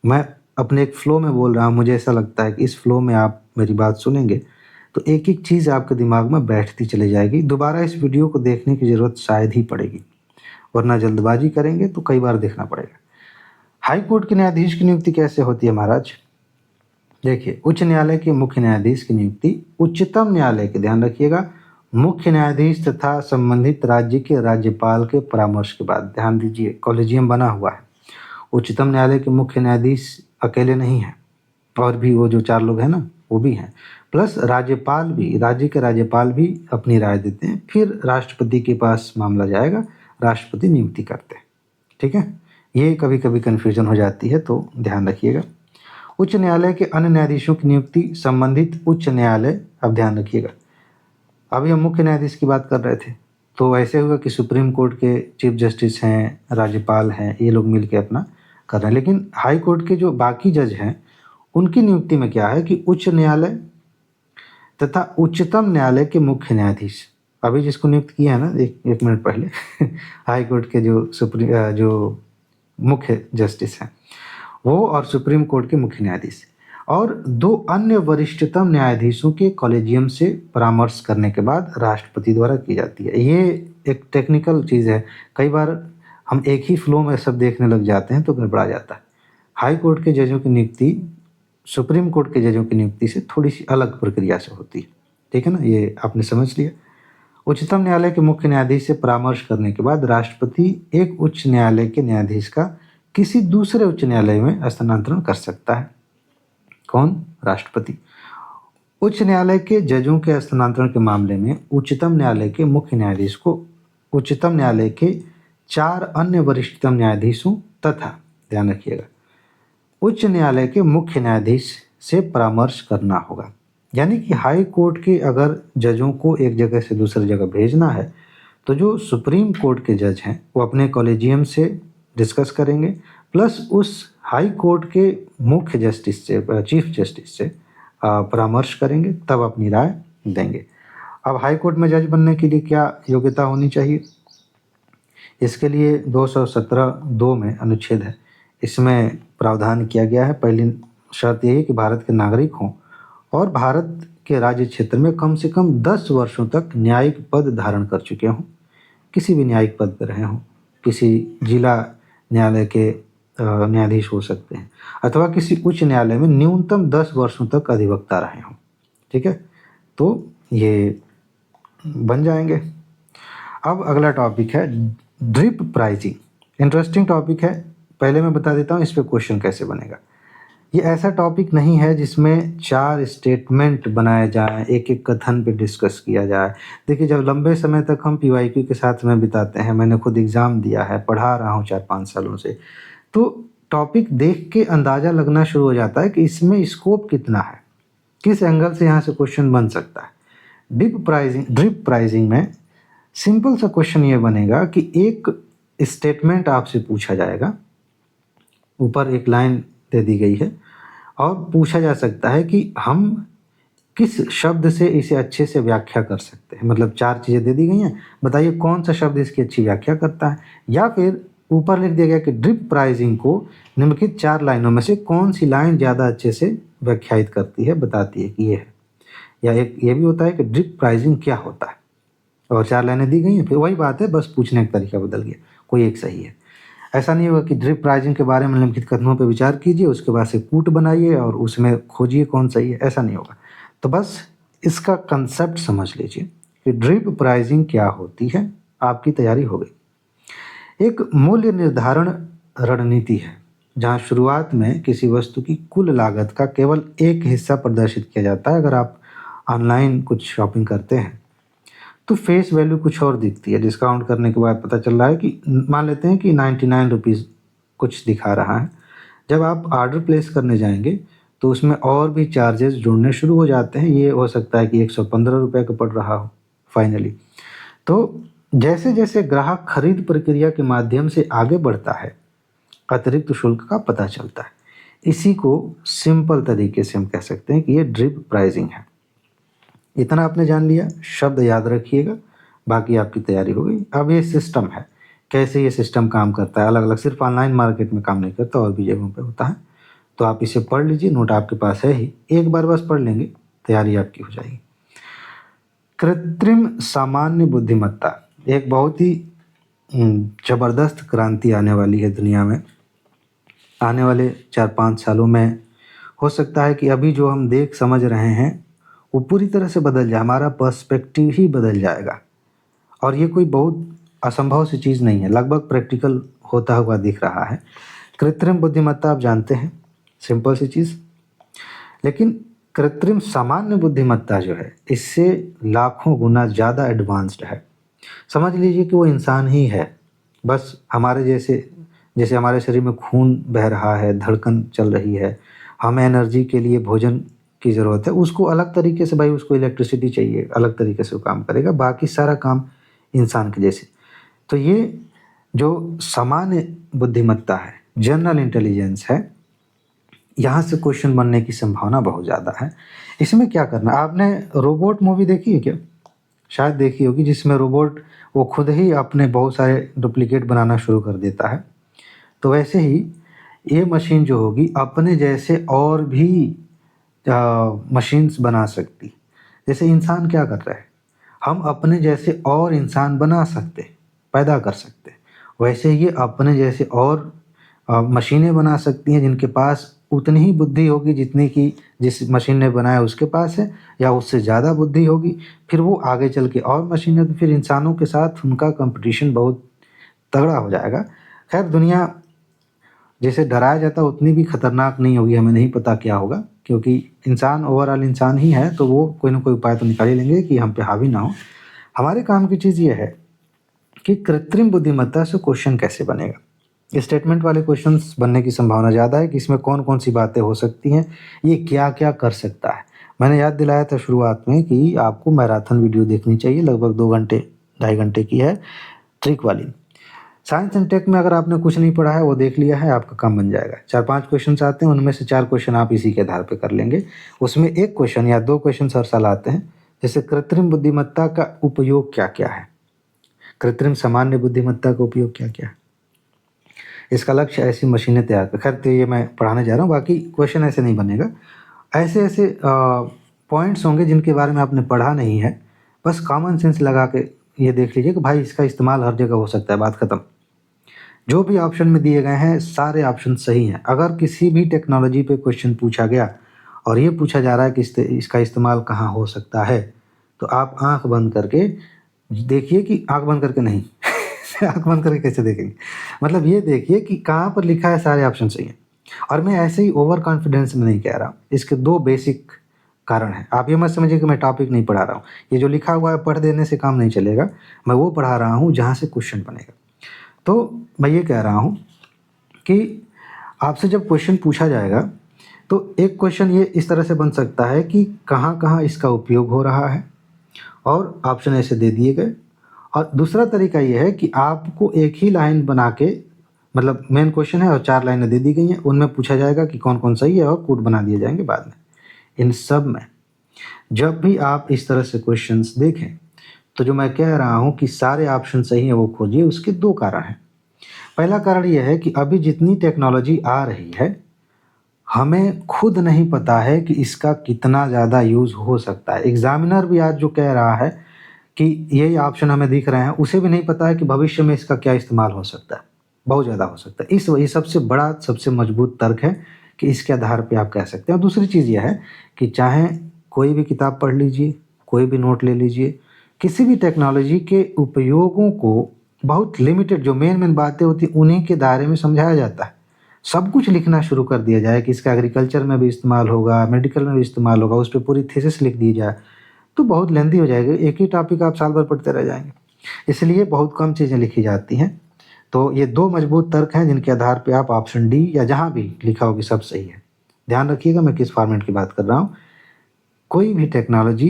मैं अपने एक फ़्लो में बोल रहा हूँ, मुझे ऐसा लगता है कि इस फ़्लो में आप मेरी बात सुनेंगे तो एक एक चीज़ आपके दिमाग में बैठती चली जाएगी। दोबारा इस वीडियो को देखने की ज़रूरत शायद ही पड़ेगी, वरना जल्दबाजी करेंगे तो कई बार देखना पड़ेगा। हाई कोर्ट के न्यायाधीश की नियुक्ति कैसे होती है महाराज? देखिए, उच्च न्यायालय के मुख्य न्यायाधीश की नियुक्ति उच्चतम न्यायालय के, ध्यान रखिएगा, मुख्य न्यायाधीश तथा संबंधित राज्य के राज्यपाल के परामर्श के बाद, ध्यान दीजिए कॉलेजियम बना हुआ है। उच्चतम न्यायालय के मुख्य न्यायाधीश अकेले नहीं हैं, और भी वो जो 4 लोग हैं ना वो भी हैं, प्लस राज्यपाल भी, राज्य के राज्यपाल भी अपनी राय देते हैं। फिर राष्ट्रपति के पास मामला जाएगा, राष्ट्रपति नियुक्ति करते हैं। ठीक है, ये कभी कभी कन्फ्यूजन हो जाती है तो ध्यान रखिएगा। उच्च न्यायालय के अन्य न्यायाधीशों की नियुक्ति संबंधित उच्च न्यायालय, अब ध्यान रखिएगा, अभी हम मुख्य न्यायाधीश की बात कर रहे थे तो ऐसे हुआ कि सुप्रीम कोर्ट के चीफ जस्टिस हैं, राज्यपाल हैं, ये लोग मिल के अपना कर रहे हैं। लेकिन हाई कोर्ट के जो बाकी जज हैं उनकी नियुक्ति में क्या है कि उच्च न्यायालय तथा उच्चतम न्यायालय के मुख्य न्यायाधीश, अभी जिसको नियुक्त किया है ना एक मिनट पहले हाई कोर्ट के जो मुख्य जस्टिस हैं वो, और सुप्रीम कोर्ट के मुख्य न्यायाधीश, और 2 अन्य वरिष्ठतम न्यायाधीशों के कॉलेजियम से परामर्श करने के बाद राष्ट्रपति द्वारा की जाती है। ये एक टेक्निकल चीज़ है, कई बार हम एक ही फ्लो में सब देखने लग जाते हैं तो गड़बड़ा जाता है। हाई कोर्ट के जजों की नियुक्ति सुप्रीम कोर्ट के जजों की नियुक्ति से थोड़ी सी अलग प्रक्रिया से होती है, ठीक है ना, ये आपने समझ लिया। उच्चतम न्यायालय के मुख्य न्यायाधीश से परामर्श करने के बाद राष्ट्रपति एक उच्च न्यायालय के न्यायाधीश का किसी दूसरे उच्च न्यायालय में स्थानांतरण कर सकता है। कौन? राष्ट्रपति। उच्च न्यायालय के जजों के स्थानांतरण के मामले में उच्चतम न्यायालय के मुख्य न्यायाधीश को उच्चतम न्यायालय के 4 अन्य वरिष्ठतम न्यायाधीशों तथा, ध्यान रखिएगा, उच्च न्यायालय के मुख्य न्यायाधीश से परामर्श करना होगा। यानी कि हाई कोर्ट के अगर जजों को एक जगह से दूसरी जगह भेजना है तो जो सुप्रीम कोर्ट के जज हैं वो अपने कॉलेजियम से डिस्कस करेंगे, प्लस उस हाई कोर्ट के मुख्य जस्टिस से, चीफ जस्टिस से परामर्श करेंगे, तब अपनी राय देंगे। अब हाई कोर्ट में जज बनने के लिए क्या योग्यता होनी चाहिए? इसके लिए 217(2) में अनुच्छेद है, इसमें प्रावधान किया गया है। पहली शर्त यही है कि भारत के नागरिक हों और भारत के राज्य क्षेत्र में कम से कम 10 वर्षों तक न्यायिक पद धारण कर चुके हों, किसी भी न्यायिक पद पर रहे हों, किसी जिला न्यायालय के न्यायाधीश हो सकते हैं, अथवा किसी उच्च न्यायालय में न्यूनतम 10 वर्षों तक अधिवक्ता रहे हों। ठीक है, तो ये बन जाएंगे। अब अगला टॉपिक है ड्रिप प्राइसिंग। इंटरेस्टिंग टॉपिक है, पहले मैं बता देता हूँ इस पर क्वेश्चन कैसे बनेगा। ये ऐसा टॉपिक नहीं है जिसमें 4 स्टेटमेंट बनाए जाएं, एक एक कथन पे डिस्कस किया जाए। देखिए, जब लंबे समय तक हम पीवाईक्यू के साथ में बिताते हैं, मैंने खुद एग्ज़ाम दिया है, पढ़ा रहा हूँ 4-5 सालों से, तो टॉपिक देख के अंदाज़ा लगना शुरू हो जाता है कि इसमें स्कोप कितना है, किस एंगल से यहाँ से क्वेश्चन बन सकता है। ड्रिप प्राइसिंग में सिंपल सा क्वेश्चन ये बनेगा कि एक स्टेटमेंट आपसे पूछा जाएगा, ऊपर एक लाइन दे दी गई है और पूछा जा सकता है कि हम किस शब्द से इसे अच्छे से व्याख्या कर सकते हैं। मतलब 4 चीज़ें दे दी गई हैं, बताइए कौन सा शब्द इसकी अच्छी व्याख्या करता है। या फिर ऊपर लिख दिया गया कि ड्रिप प्राइसिंग को निम्नलिखित 4 लाइनों में से कौन सी लाइन ज़्यादा अच्छे से व्याख्यायित करती है, बताती है कि ये है। या एक ये भी होता है कि ड्रिप प्राइसिंग क्या होता है, और 4 लाइनें दी गई हैं, फिर वही बात है, बस पूछने का तरीका बदल गया, कोई एक सही है। ऐसा नहीं होगा कि ड्रिप प्राइसिंग के बारे में निम्नलिखित कथनों पर विचार कीजिए, उसके बाद से कूट बनाइए और उसमें खोजिए कौन सही है, ऐसा नहीं होगा। तो बस इसका कंसेप्ट समझ लीजिए कि ड्रिप प्राइसिंग क्या होती है, आपकी तैयारी हो गई। एक मूल्य निर्धारण रणनीति है जहां शुरुआत में किसी वस्तु की कुल लागत का केवल एक हिस्सा प्रदर्शित किया जाता है। अगर आप ऑनलाइन कुछ शॉपिंग करते हैं तो फेस वैल्यू कुछ और दिखती है, डिस्काउंट करने के बाद पता चल रहा है कि मान लेते हैं कि 99 रुपीज़ कुछ दिखा रहा है। जब आप ऑर्डर प्लेस करने जाएंगे तो उसमें और भी चार्जेस जुड़ने शुरू हो जाते हैं। ये हो सकता है कि 115 रुपये का पड़ रहा हो फाइनली। तो जैसे जैसे ग्राहक खरीद प्रक्रिया के माध्यम से आगे बढ़ता है, अतिरिक्त शुल्क का पता चलता है। इसी को सिंपल तरीके से हम कह सकते हैं कि ये ड्रिप प्राइसिंग है। इतना आपने जान लिया, शब्द याद रखिएगा, बाकी आपकी तैयारी हो गई। अब ये सिस्टम है, कैसे ये सिस्टम काम करता है, अलग अलग, सिर्फ ऑनलाइन मार्केट में काम नहीं करता, और भी जगहों पे होता है। तो आप इसे पढ़ लीजिए, नोट आपके पास है ही, एक बार बस पढ़ लेंगे, तैयारी आपकी हो जाएगी। कृत्रिम सामान्य बुद्धिमत्ता एक बहुत ही जबरदस्त क्रांति आने वाली है दुनिया में। आने वाले 4-5 सालों में हो सकता है कि अभी जो हम देख समझ रहे हैं वो पूरी तरह से बदल जाए, हमारा पर्सपेक्टिव ही बदल जाएगा। और ये कोई बहुत असंभव सी चीज़ नहीं है, लगभग प्रैक्टिकल होता हुआ दिख रहा है। कृत्रिम बुद्धिमत्ता आप जानते हैं, सिंपल सी चीज़, लेकिन कृत्रिम सामान्य बुद्धिमत्ता जो है इससे लाखों गुना ज़्यादा एडवांस्ड है। समझ लीजिए कि वो इंसान ही है, बस हमारे जैसे हमारे शरीर में खून बह रहा है, धड़कन चल रही है, हमें एनर्जी के लिए भोजन की ज़रूरत है, उसको अलग तरीके से, भाई उसको इलेक्ट्रिसिटी चाहिए, अलग तरीके से वो काम करेगा, बाकी सारा काम इंसान के जैसे। तो ये जो सामान्य बुद्धिमत्ता है, जनरल इंटेलिजेंस है, यहाँ से क्वेश्चन बनने की संभावना बहुत ज़्यादा है। इसमें क्या करना, आपने रोबोट मूवी देखी है क्या? शायद देखी होगी, जिसमें रोबोट वो खुद ही अपने बहुत सारे डुप्लीकेट बनाना शुरू कर देता है। तो वैसे ही ये मशीन जो होगी अपने जैसे और भी मशीन्स बना सकती। जैसे इंसान क्या कर रहा है, हम अपने जैसे और इंसान बना सकते, पैदा कर सकते, वैसे ये अपने जैसे और मशीनें बना सकती हैं जिनके पास उतनी ही बुद्धि होगी जितनी कि जिस मशीन ने बनाया उसके पास है, या उससे ज़्यादा बुद्धि होगी। फिर वो आगे चल के और मशीनें, तो फिर इंसानों के साथ उनका कंपटीशन बहुत तगड़ा हो जाएगा। खैर, दुनिया जैसे डराया जाता है उतनी भी खतरनाक नहीं होगी, हमें नहीं पता क्या होगा, क्योंकि इंसान ओवरऑल इंसान ही है, तो वो कोई ना कोई उपाय तो निकाल ही लेंगे कि हम पे हावी ना हो। हमारे काम की चीज़ ये है कि कृत्रिम बुद्धिमत्ता से क्वेश्चन कैसे बनेगा। स्टेटमेंट वाले क्वेश्चंस बनने की संभावना ज़्यादा है कि इसमें कौन-कौन सी बातें हो सकती हैं, ये क्या-क्या कर सकता है। मैंने याद दिलाया था शुरुआत में कि आपको मैराथन वीडियो देखनी चाहिए, लगभग 2 घंटे, 2.5 घंटे की है, ट्रिक वाली। साइंस एंड टेक में अगर आपने कुछ नहीं पढ़ा है, वो देख लिया है, आपका काम बन जाएगा। 4-5 क्वेश्चन्स आते हैं, उनमें से 4 क्वेश्चन आप इसी के आधार पे कर लेंगे। उसमें 1 क्वेश्चन या 2 क्वेश्चन हर साल आते हैं, जैसे कृत्रिम बुद्धिमत्ता का उपयोग क्या-क्या है? कृत्रिम सामान्य बुद्धिमत्ता का उपयोग क्या-क्या है? इसका लक्ष्य ऐसी मशीनें तैयार कर, खैर तो ये मैं पढ़ाने जा रहा हूँ, बाकी क्वेश्चन ऐसे नहीं बनेगा। ऐसे-ऐसे पॉइंट्स होंगे जिनके बारे में आपने पढ़ा नहीं है, बस कॉमन सेंस लगा के ये देख लीजिए कि भाई इसका इस्तेमाल हर जगह हो सकता है, बात खत्म। जो भी ऑप्शन में दिए गए हैं सारे ऑप्शन सही हैं। अगर किसी भी टेक्नोलॉजी पे क्वेश्चन पूछा गया और ये पूछा जा रहा है कि इसका इस्तेमाल कहाँ हो सकता है, तो आप आँख बंद करके देखिए कि आँख बंद करके नहीं आँख बंद करके कैसे देखेंगे? मतलब ये देखिए कि कहाँ पर लिखा है सारे ऑप्शन सही हैं। और मैं ऐसे ही ओवर कॉन्फिडेंस में नहीं कह रहा हूँ। इसके 2 बेसिक कारण हैं। आप ये मत समझिए कि मैं टॉपिक नहीं पढ़ा रहा हूँ। ये जो लिखा हुआ है पढ़ देने से काम नहीं चलेगा। मैं वो पढ़ा रहा हूँ जहाँ से क्वेश्चन बनेगा। तो मैं ये कह रहा हूँ कि आपसे जब क्वेश्चन पूछा जाएगा, तो एक क्वेश्चन ये इस तरह से बन सकता है कि कहाँ-कहाँ इसका उपयोग हो रहा है, और ऑप्शन ऐसे दे दिए गए। और दूसरा तरीका ये है कि आपको एक ही लाइन बना के, मतलब मेन क्वेश्चन है और 4 लाइनें दे दी गई हैं, उनमें पूछा जाएगा कि कौन-कौन सही है और कोड बना दिए जाएँगे बाद में। इन सब में जब भी आप इस तरह से क्वेश्चंस देखें, तो जो मैं कह रहा हूँ कि सारे ऑप्शन सही हैं वो खोजिए, उसके 2 कारण हैं। पहला कारण ये है कि अभी जितनी टेक्नोलॉजी आ रही है, हमें खुद नहीं पता है कि इसका कितना ज़्यादा यूज़ हो सकता है। एग्ज़ामिनर भी आज जो कह रहा है कि ये ऑप्शन हमें दिख रहे हैं, उसे भी नहीं पता है कि भविष्य में इसका क्या इस्तेमाल हो सकता है। बहुत ज़्यादा हो सकता है। ये सबसे बड़ा, सबसे मजबूत तर्क है कि इसके आधार पे आप कह सकते हैं। और दूसरी चीज़ ये है कि चाहे कोई भी किताब पढ़ लीजिए, कोई भी नोट ले लीजिए, किसी भी टेक्नोलॉजी के उपयोगों को बहुत लिमिटेड, जो मेन बातें होती हैं उन्हीं के दायरे में समझाया जाता है। सब कुछ लिखना शुरू कर दिया जाए कि इसका एग्रीकल्चर में भी इस्तेमाल होगा, मेडिकल में भी इस्तेमाल होगा, उस पे पूरी थीसिस लिख दी जाए, तो बहुत लेंदी हो जाएगी। एक ही टॉपिक आप साल भर पढ़ते रह जाएँगे। इसलिए बहुत कम चीज़ें लिखी जाती हैं। तो ये 2 मजबूत तर्क हैं जिनके आधार पे आप ऑप्शन डी या जहाँ भी लिखा हो कि सब सही है। ध्यान रखिएगा मैं किस फॉर्मेट की बात कर रहा हूँ। कोई भी टेक्नोलॉजी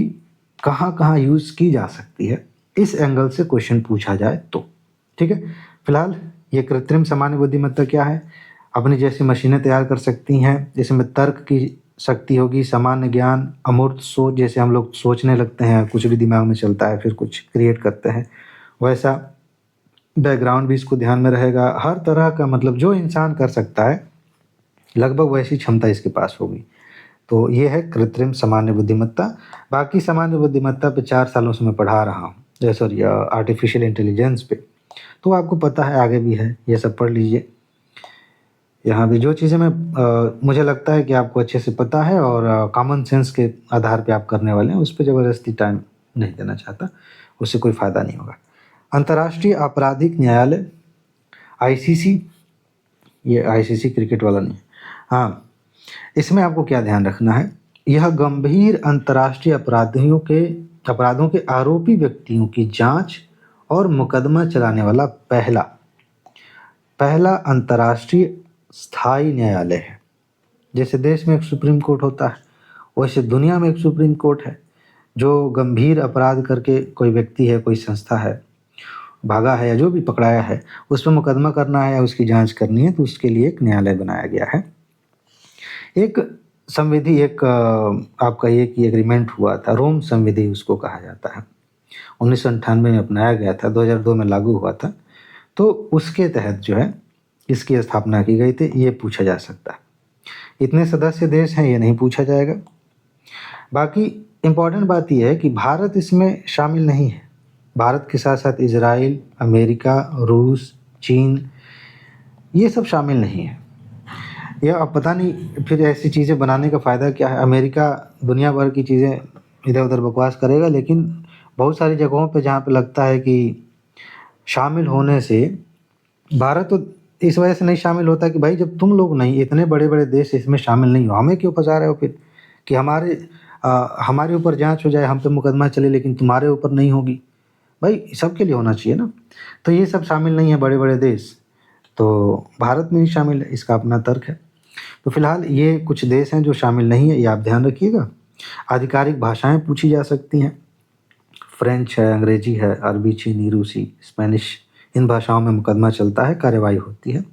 कहाँ-कहाँ यूज़ की जा सकती है, इस एंगल से क्वेश्चन पूछा जाए तो। ठीक है? फिलहाल ये कृत्रिम सामान्य बुद्धिमत्ता क्या है? अपनी जैसी मशीनें तैयार कर सकती हैं, जिसमें तर्क की शक्ति होगी, सामान्य ज्ञान, अमूर्त सोच, जैसे हम लोग सोचने लगते हैं, कुछ भी दिमाग में चलता है, फिर कुछ क्रिएट करते हैं, वैसा बैकग्राउंड भी इसको ध्यान में रहेगा। हर तरह का, मतलब जो इंसान कर सकता है, लगभग वैसी क्षमता इसके पास होगी। तो ये है कृत्रिम सामान्य बुद्धिमत्ता। बाकी सामान्य बुद्धिमत्ता पे 4 सालों से मैं पढ़ा रहा हूँ, सॉरी आर्टिफिशियल इंटेलिजेंस पे, तो आपको पता है आगे भी है, ये सब पढ़ लीजिए। यहाँ भी जो चीज़ें मैं मुझे लगता है कि आपको अच्छे से पता है और कॉमन सेंस के आधार पे आप करने वाले हैं, उस पे ज़बरदस्ती टाइम नहीं देना चाहता, उससे कोई फ़ायदा नहीं होगा। अंतर्राष्ट्रीय आपराधिक न्यायालय आईसीसी, ये आईसीसी क्रिकेट वाला नहीं है। हाँ, इसमें आपको क्या ध्यान रखना है, यह गंभीर अंतर्राष्ट्रीय अपराधों के आरोपी व्यक्तियों की जांच और मुकदमा चलाने वाला पहला अंतर्राष्ट्रीय स्थायी न्यायालय है। जैसे देश में एक सुप्रीम कोर्ट होता है, वैसे दुनिया में एक सुप्रीम कोर्ट है। जो गंभीर अपराध करके कोई व्यक्ति है, कोई संस्था है, भागा है या जो भी पकड़ाया है, उस पर मुकदमा करना है या उसकी जांच करनी है, तो उसके लिए एक न्यायालय बनाया गया है। एक संविधि, एक आप कहिए कि एग्रीमेंट हुआ था, रोम संविधि उसको कहा जाता है, 1998 में अपनाया गया था, 2002 में लागू हुआ था। तो उसके तहत जो है इसकी स्थापना की गई थी। ये पूछा जा सकता है। इतने सदस्य देश हैं, ये नहीं पूछा जाएगा। बाकी इम्पॉर्टेंट बात यह है कि भारत इसमें शामिल नहीं है। भारत के साथ साथ इजराइल, अमेरिका, रूस, चीन, ये सब शामिल नहीं है। या अब पता नहीं फिर ऐसी चीज़ें बनाने का फ़ायदा क्या है। अमेरिका दुनिया भर की चीज़ें इधर उधर बकवास करेगा, लेकिन बहुत सारी जगहों पे जहाँ पे लगता है कि शामिल होने से भारत तो इस वजह से नहीं शामिल होता कि भाई जब तुम लोग नहीं, इतने बड़े-बड़े देश इसमें शामिल नहीं हो, हमें क्यों फँसा रहे हो फिर? कि हमारे ऊपर जाँच हो जाए, हम पे मुकदमा चले लेकिन तुम्हारे ऊपर नहीं होगी। भाई सबके लिए होना चाहिए ना। तो ये सब शामिल नहीं है बड़े-बड़े देश, तो भारत में ही शामिल है, इसका अपना तर्क है। तो फिलहाल ये कुछ देश हैं जो शामिल नहीं है, ये आप ध्यान रखिएगा। आधिकारिक भाषाएँ पूछी जा सकती हैं, फ्रेंच है, अंग्रेजी है, अरबी, चीनी, रूसी, स्पेनिश, इन भाषाओं में मुकदमा चलता है, कार्यवाही होती है।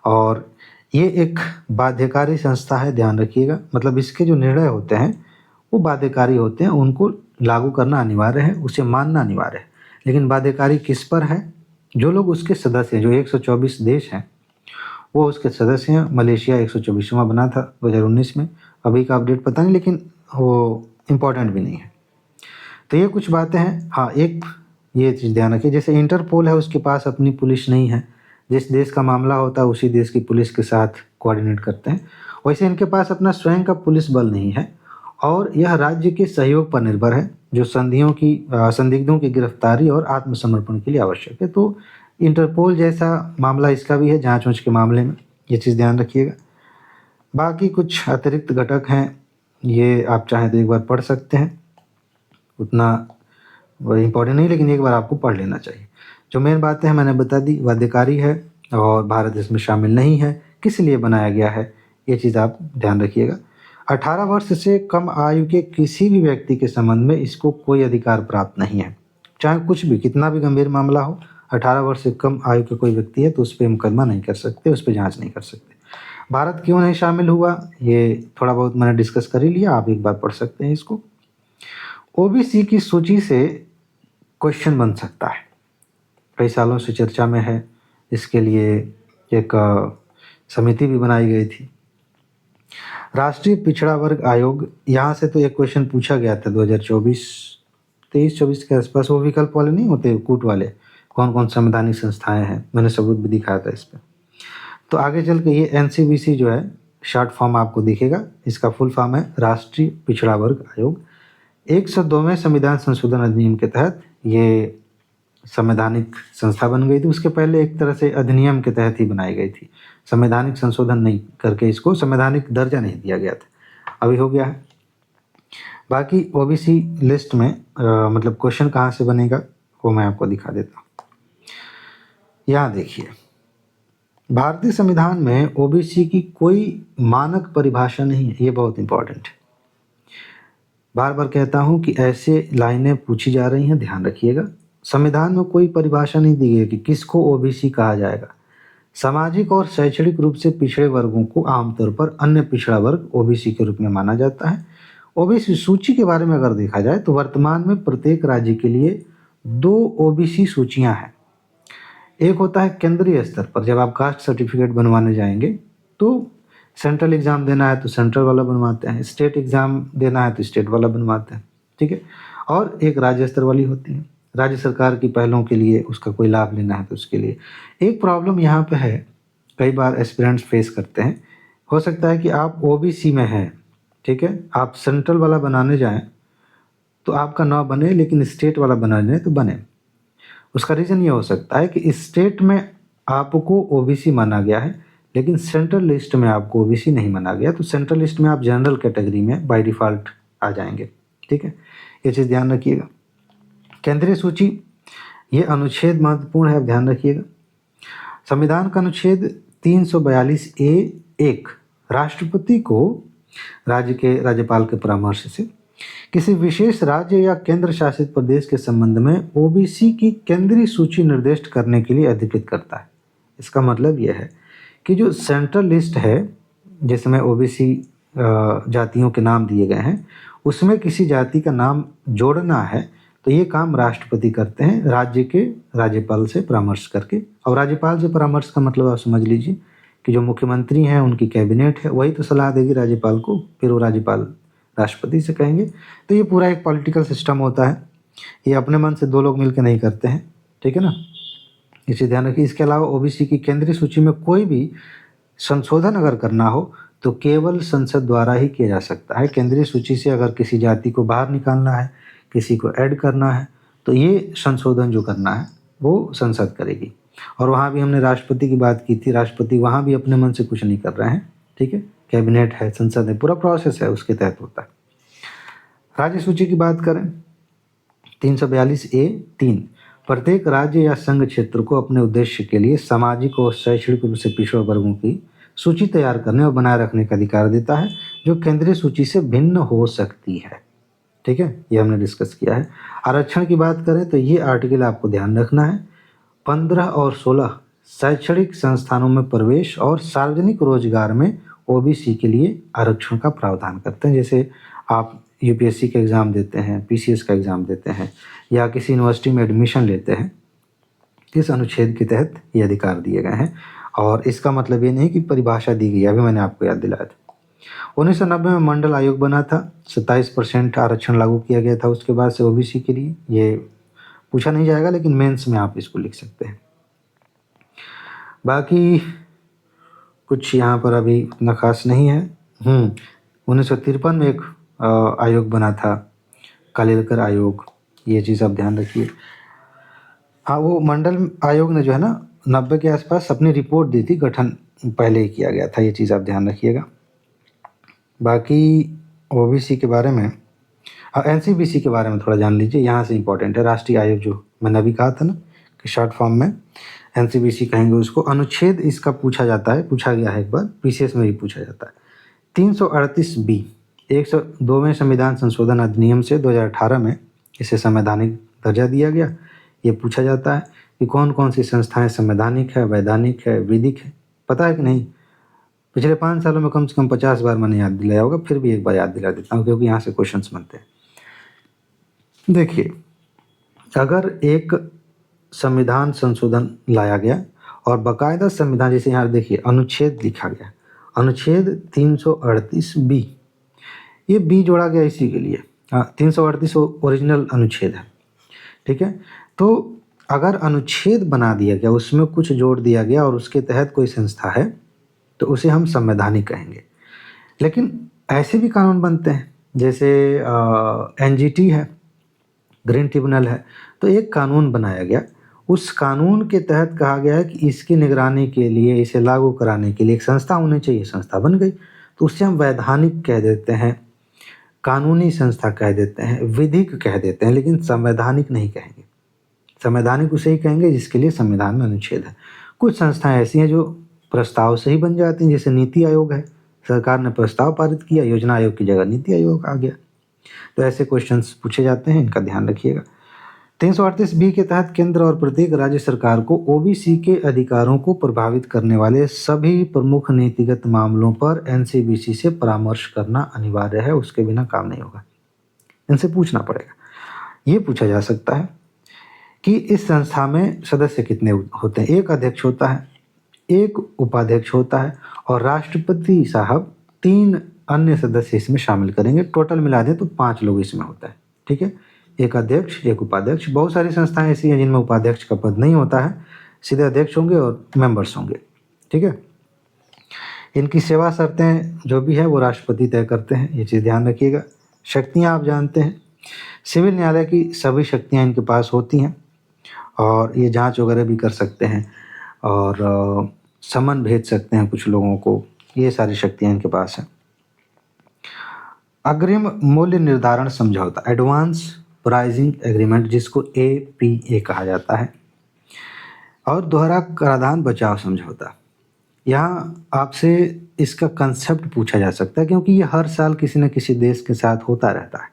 और ये एक बाध्यकारी संस्था है, ध्यान रखिएगा। मतलब इसके जो निर्णय होते हैं वो बाध्यकारी होते हैं, उनको लागू करना अनिवार्य है, उसे मानना अनिवार्य है। लेकिन बाध्यकारी किस पर है? जो लोग उसके सदस्य हैं, जो 124 देश हैं वो उसके सदस्य हैं। मलेशिया 124वां बना था 2019 में, अभी का अपडेट पता नहीं, लेकिन वो इम्पोर्टेंट भी नहीं है। तो ये कुछ बातें हैं। हाँ, एक ये चीज़ ध्यान रखिए, जैसे इंटरपोल है उसके पास अपनी पुलिस नहीं है, जिस देश का मामला होता है उसी देश की पुलिस के साथ कोऑर्डिनेट करते हैं। वैसे इनके पास अपना स्वयं का पुलिस बल नहीं है और यह राज्य के सहयोग पर निर्भर है, जो संदिग्धों की गिरफ्तारी और आत्मसमर्पण के लिए आवश्यक है। तो इंटरपोल जैसा मामला इसका भी है जाँच-वाँच के मामले में, ये चीज़ ध्यान रखिएगा। बाकी कुछ अतिरिक्त घटक हैं, ये आप चाहें तो एक बार पढ़ सकते हैं, उतना वही इम्पोर्टेंट नहीं, लेकिन एक बार आपको पढ़ लेना चाहिए। जो मेन बातें हैं मैंने बता दी, बाध्यकारी है और भारत इसमें शामिल नहीं है, किस लिए बनाया गया है ये चीज़ आप ध्यान रखिएगा। 18 वर्ष से कम आयु के किसी भी व्यक्ति के संबंध में इसको कोई अधिकार प्राप्त नहीं है, चाहे कुछ भी कितना भी गंभीर मामला हो। 18 वर्ष से कम आयु का कोई व्यक्ति है तो उस पर मुकदमा नहीं कर सकते, उस पर जाँच नहीं कर सकते। भारत क्यों नहीं शामिल हुआ ये थोड़ा बहुत मैंने डिस्कस कर ही लिया, आप एक बार पढ़ सकते हैं इसको। ओबीसी की सूची से क्वेश्चन बन सकता है, कई सालों से चर्चा में है, इसके लिए एक समिति भी बनाई गई थी। राष्ट्रीय पिछड़ा वर्ग आयोग, यहाँ से तो एक क्वेश्चन पूछा गया था 2023-24 के आसपास, वो विकल्प वाले नहीं होते कूट वाले, कौन कौन संवैधानिक संस्थाएं हैं, मैंने सबूत भी दिखाया था इस पर। तो आगे चल के ये एनसीबीसी जो है, शॉर्ट फॉर्म आपको दिखेगा, इसका फुल फॉर्म है राष्ट्रीय पिछड़ा वर्ग आयोग। 102वें संविधान संशोधन अधिनियम के तहत ये संवैधानिक संस्था बन गई थी। उसके पहले एक तरह से अधिनियम के तहत ही बनाई गई थी, संवैधानिक संशोधन नहीं करके इसको संवैधानिक दर्जा नहीं दिया गया था, अभी हो गया है। बाकी ओबीसी लिस्ट में मतलब क्वेश्चन कहाँ से बनेगा वो मैं आपको दिखा देता हूँ। यहाँ देखिए, भारतीय संविधान में ओबीसी की कोई मानक परिभाषा नहीं है, ये बहुत इंपॉर्टेंट है। बार बार कहता हूँ कि ऐसे लाइनें पूछी जा रही हैं, ध्यान रखिएगा। संविधान में कोई परिभाषा नहीं दी गई कि किसको ओबीसी कहा जाएगा। सामाजिक और शैक्षणिक रूप से पिछड़े वर्गों को आमतौर पर अन्य पिछड़ा वर्ग ओबीसी के रूप में माना जाता है। ओबीसी सूची के बारे में अगर देखा जाए तो वर्तमान में प्रत्येक राज्य के लिए 2 ओबीसी सूचियां हैं। एक होता है केंद्रीय स्तर पर, जब आप कास्ट सर्टिफिकेट बनवाने जाएंगे तो सेंट्रल एग्ज़ाम देना है तो सेंट्रल वाला बनवाते हैं, स्टेट एग्ज़ाम देना है तो स्टेट वाला बनवाते हैं, ठीक है। और एक राज्य स्तर वाली होती है, राज्य सरकार की पहलों के लिए उसका कोई लाभ लेना है तो उसके लिए। एक प्रॉब्लम यहाँ पे है, कई बार एस्पिरेंट्स फेस करते हैं, हो सकता है कि आप ओबीसी में हैं, ठीक है, आप सेंट्रल वाला बनाने जाएं तो आपका ना बने, लेकिन स्टेट वाला बनाने जाए तो बने। उसका रीज़न ये हो सकता है कि स्टेट में आपको ओबीसी माना गया है लेकिन सेंट्रल लिस्ट में आपको ओबीसी नहीं माना गया, तो सेंट्रल लिस्ट में आप जनरल कैटेगरी में बाय डिफ़ॉल्ट आ जाएंगे, ठीक है। ये चीज़ ध्यान रखिएगा। केंद्रीय सूची, ये अनुच्छेद महत्वपूर्ण है, आप ध्यान रखिएगा। संविधान का अनुच्छेद 342A(1) राष्ट्रपति को राज्य के राज्यपाल के परामर्श से किसी विशेष राज्य या केंद्र शासित प्रदेश के संबंध में ओबीसी की केंद्रीय सूची निर्दिष्ट करने के लिए अधिकृत करता है। इसका मतलब यह है कि जो सेंट्रल लिस्ट है जिसमें ओबीसी जातियों के नाम दिए गए हैं, उसमें किसी जाति का नाम जोड़ना है तो ये काम राष्ट्रपति करते हैं राज्य के राज्यपाल से परामर्श करके। और राज्यपाल से परामर्श का मतलब आप समझ लीजिए कि जो मुख्यमंत्री हैं उनकी कैबिनेट है, वही तो सलाह देगी राज्यपाल को, फिर वो राज्यपाल राष्ट्रपति से कहेंगे। तो ये पूरा एक पॉलिटिकल सिस्टम होता है, ये अपने मन से 2 लोग मिलकर नहीं करते हैं, ठीक है ना, इसे ध्यान रखिए। इसके अलावा ओबीसी की केंद्रीय सूची में कोई भी संशोधन अगर करना हो तो केवल संसद द्वारा ही किया जा सकता है। केंद्रीय सूची से अगर किसी जाति को बाहर निकालना है, किसी को ऐड करना है, तो ये संशोधन जो करना है वो संसद करेगी। और वहाँ भी हमने राष्ट्रपति की बात की थी। राष्ट्रपति वहाँ भी अपने मन से कुछ नहीं कर रहे हैं, ठीक है। कैबिनेट है, संसद है, पूरा प्रोसेस है, उसके तहत होता है। राज्य सूची की बात करें 342A(3) प्रत्येक राज्य या संघ क्षेत्र को अपने उद्देश्य के लिए सामाजिक और शैक्षणिक रूप से पिछड़े वर्गों की सूची तैयार करने और बनाए रखने का अधिकार देता है, जो केंद्रीय सूची से भिन्न हो सकती है, ठीक है। ये हमने डिस्कस किया है। आरक्षण की बात करें तो ये आर्टिकल आपको ध्यान रखना है। 15 और 16 शैक्षणिक संस्थानों में प्रवेश और सार्वजनिक रोजगार में ओबीसी के लिए आरक्षण का प्रावधान करते हैं। जैसे आप यूपीएससी का एग्ज़ाम देते हैं, पीसीएस का एग्ज़ाम देते हैं, या किसी यूनिवर्सिटी में एडमिशन लेते हैं, इस अनुच्छेद के तहत ये अधिकार दिए गए हैं। और इसका मतलब ये नहीं कि परिभाषा दी गई है, अभी मैंने आपको याद दिलाया था। 1990 में मंडल आयोग बना था, 27% आरक्षण लागू किया गया था उसके बाद से ओबीसी के लिए। ये पूछा नहीं जाएगा, लेकिन मेंस में आप इसको लिख सकते हैं। बाकी कुछ यहाँ पर अभी उतना खास नहीं है। 1953 में एक आयोग बना था, कालेलकर आयोग, ये चीज़ आप ध्यान रखिए। हाँ, वो मंडल आयोग ने जो है ना 90 के आसपास अपनी रिपोर्ट दी थी, गठन पहले ही किया गया था, ये चीज़ आप ध्यान रखिएगा। बाकी ओबीसी के बारे में, एनसीबीसी के बारे में थोड़ा जान लीजिए, यहाँ से इम्पोर्टेंट है। राष्ट्रीय आयोग जो मैंने अभी कहा था ना कि शॉर्ट फॉर्म में एनसीबीसी कहेंगे उसको। अनुच्छेद इसका पूछा जाता है, पूछा गया है एक बार, पीसीएस में भी पूछा जाता है। 338B 102वें संविधान संशोधन अधिनियम से 2018 में इसे संवैधानिक दर्जा दिया गया। ये पूछा जाता है कि कौन कौन सी संस्थाएं संवैधानिक है, वैधानिक है, विधिक है। पता है कि नहीं? पिछले 5 सालों में कम से कम 50 बार मैंने याद दिलाया होगा, फिर भी एक बार याद दिला देता हूँ क्योंकि यहाँ से क्वेश्चंस बनते हैं। देखिए, अगर एक संविधान संशोधन लाया गया और बाकायदा संविधान, जैसे यहाँ देखिए अनुच्छेद लिखा गया, अनुच्छेद 338B, ये बी जोड़ा गया इसी के लिए। 338 ओरिजिनल अनुच्छेद है, ठीक है। तो अगर अनुच्छेद बना दिया गया, उसमें कुछ जोड़ दिया गया और उसके तहत कोई संस्था है, तो उसे हम संवैधानिक कहेंगे। लेकिन ऐसे भी कानून बनते हैं, जैसे एनजीटी है, ग्रीन ट्रिब्यूनल है, तो एक कानून बनाया गया, उस कानून के तहत कहा गया है कि इसकी निगरानी के लिए, इसे लागू कराने के लिए एक संस्था होनी चाहिए, संस्था बन गई, तो उससे हम वैधानिक कह देते हैं, कानूनी संस्था कह देते हैं, विधिक कह देते हैं, लेकिन संवैधानिक नहीं कहेंगे। संवैधानिक उसे ही कहेंगे जिसके लिए संविधान में अनुच्छेद है। कुछ संस्थाएं ऐसी हैं जो प्रस्ताव से ही बन जाती हैं, जैसे नीति आयोग है, सरकार ने प्रस्ताव पारित किया, योजना आयोग की जगह नीति आयोग आ गया। तो ऐसे क्वेश्चंस पूछे जाते हैं, इनका ध्यान रखिएगा। 338B के तहत केंद्र और प्रत्येक राज्य सरकार को ओबीसी के अधिकारों को प्रभावित करने वाले सभी प्रमुख नीतिगत मामलों पर एनसीबीसी से परामर्श करना अनिवार्य है, उसके बिना काम नहीं होगा। इनसे पूछना पड़ेगा। ये पूछा जा सकता है कि इस संस्था में सदस्य कितने होते हैं। एक अध्यक्ष होता है, एक उपाध्यक्ष होता है, और राष्ट्रपति साहब 3 अन्य सदस्य इसमें शामिल करेंगे। टोटल मिला दें तो 5 लोग इसमें होता है, ठीक है। एक अध्यक्ष, एक उपाध्यक्ष। बहुत सारी संस्थाएं ऐसी हैं जिनमें उपाध्यक्ष का पद नहीं होता है, सीधे अध्यक्ष होंगे और मेंबर्स होंगे, ठीक है। इनकी सेवा शर्तें जो भी है वो राष्ट्रपति तय करते हैं, ये चीज़ ध्यान रखिएगा। शक्तियाँ आप जानते हैं, सिविल न्यायालय की सभी शक्तियाँ इनके पास होती हैं, और ये जांच वगैरह भी कर सकते हैं, और समन भेज सकते हैं कुछ लोगों को, ये सारी शक्तियाँ इनके पास हैं। अग्रिम मूल्य निर्धारण समझौता, एडवांस प्राइसिंग एग्रीमेंट, जिसको APA कहा जाता है, और दोहरा कराधान बचाव समझौता। यहाँ आपसे इसका कंसेप्ट पूछा जा सकता है, क्योंकि ये हर साल किसी न किसी देश के साथ होता रहता है।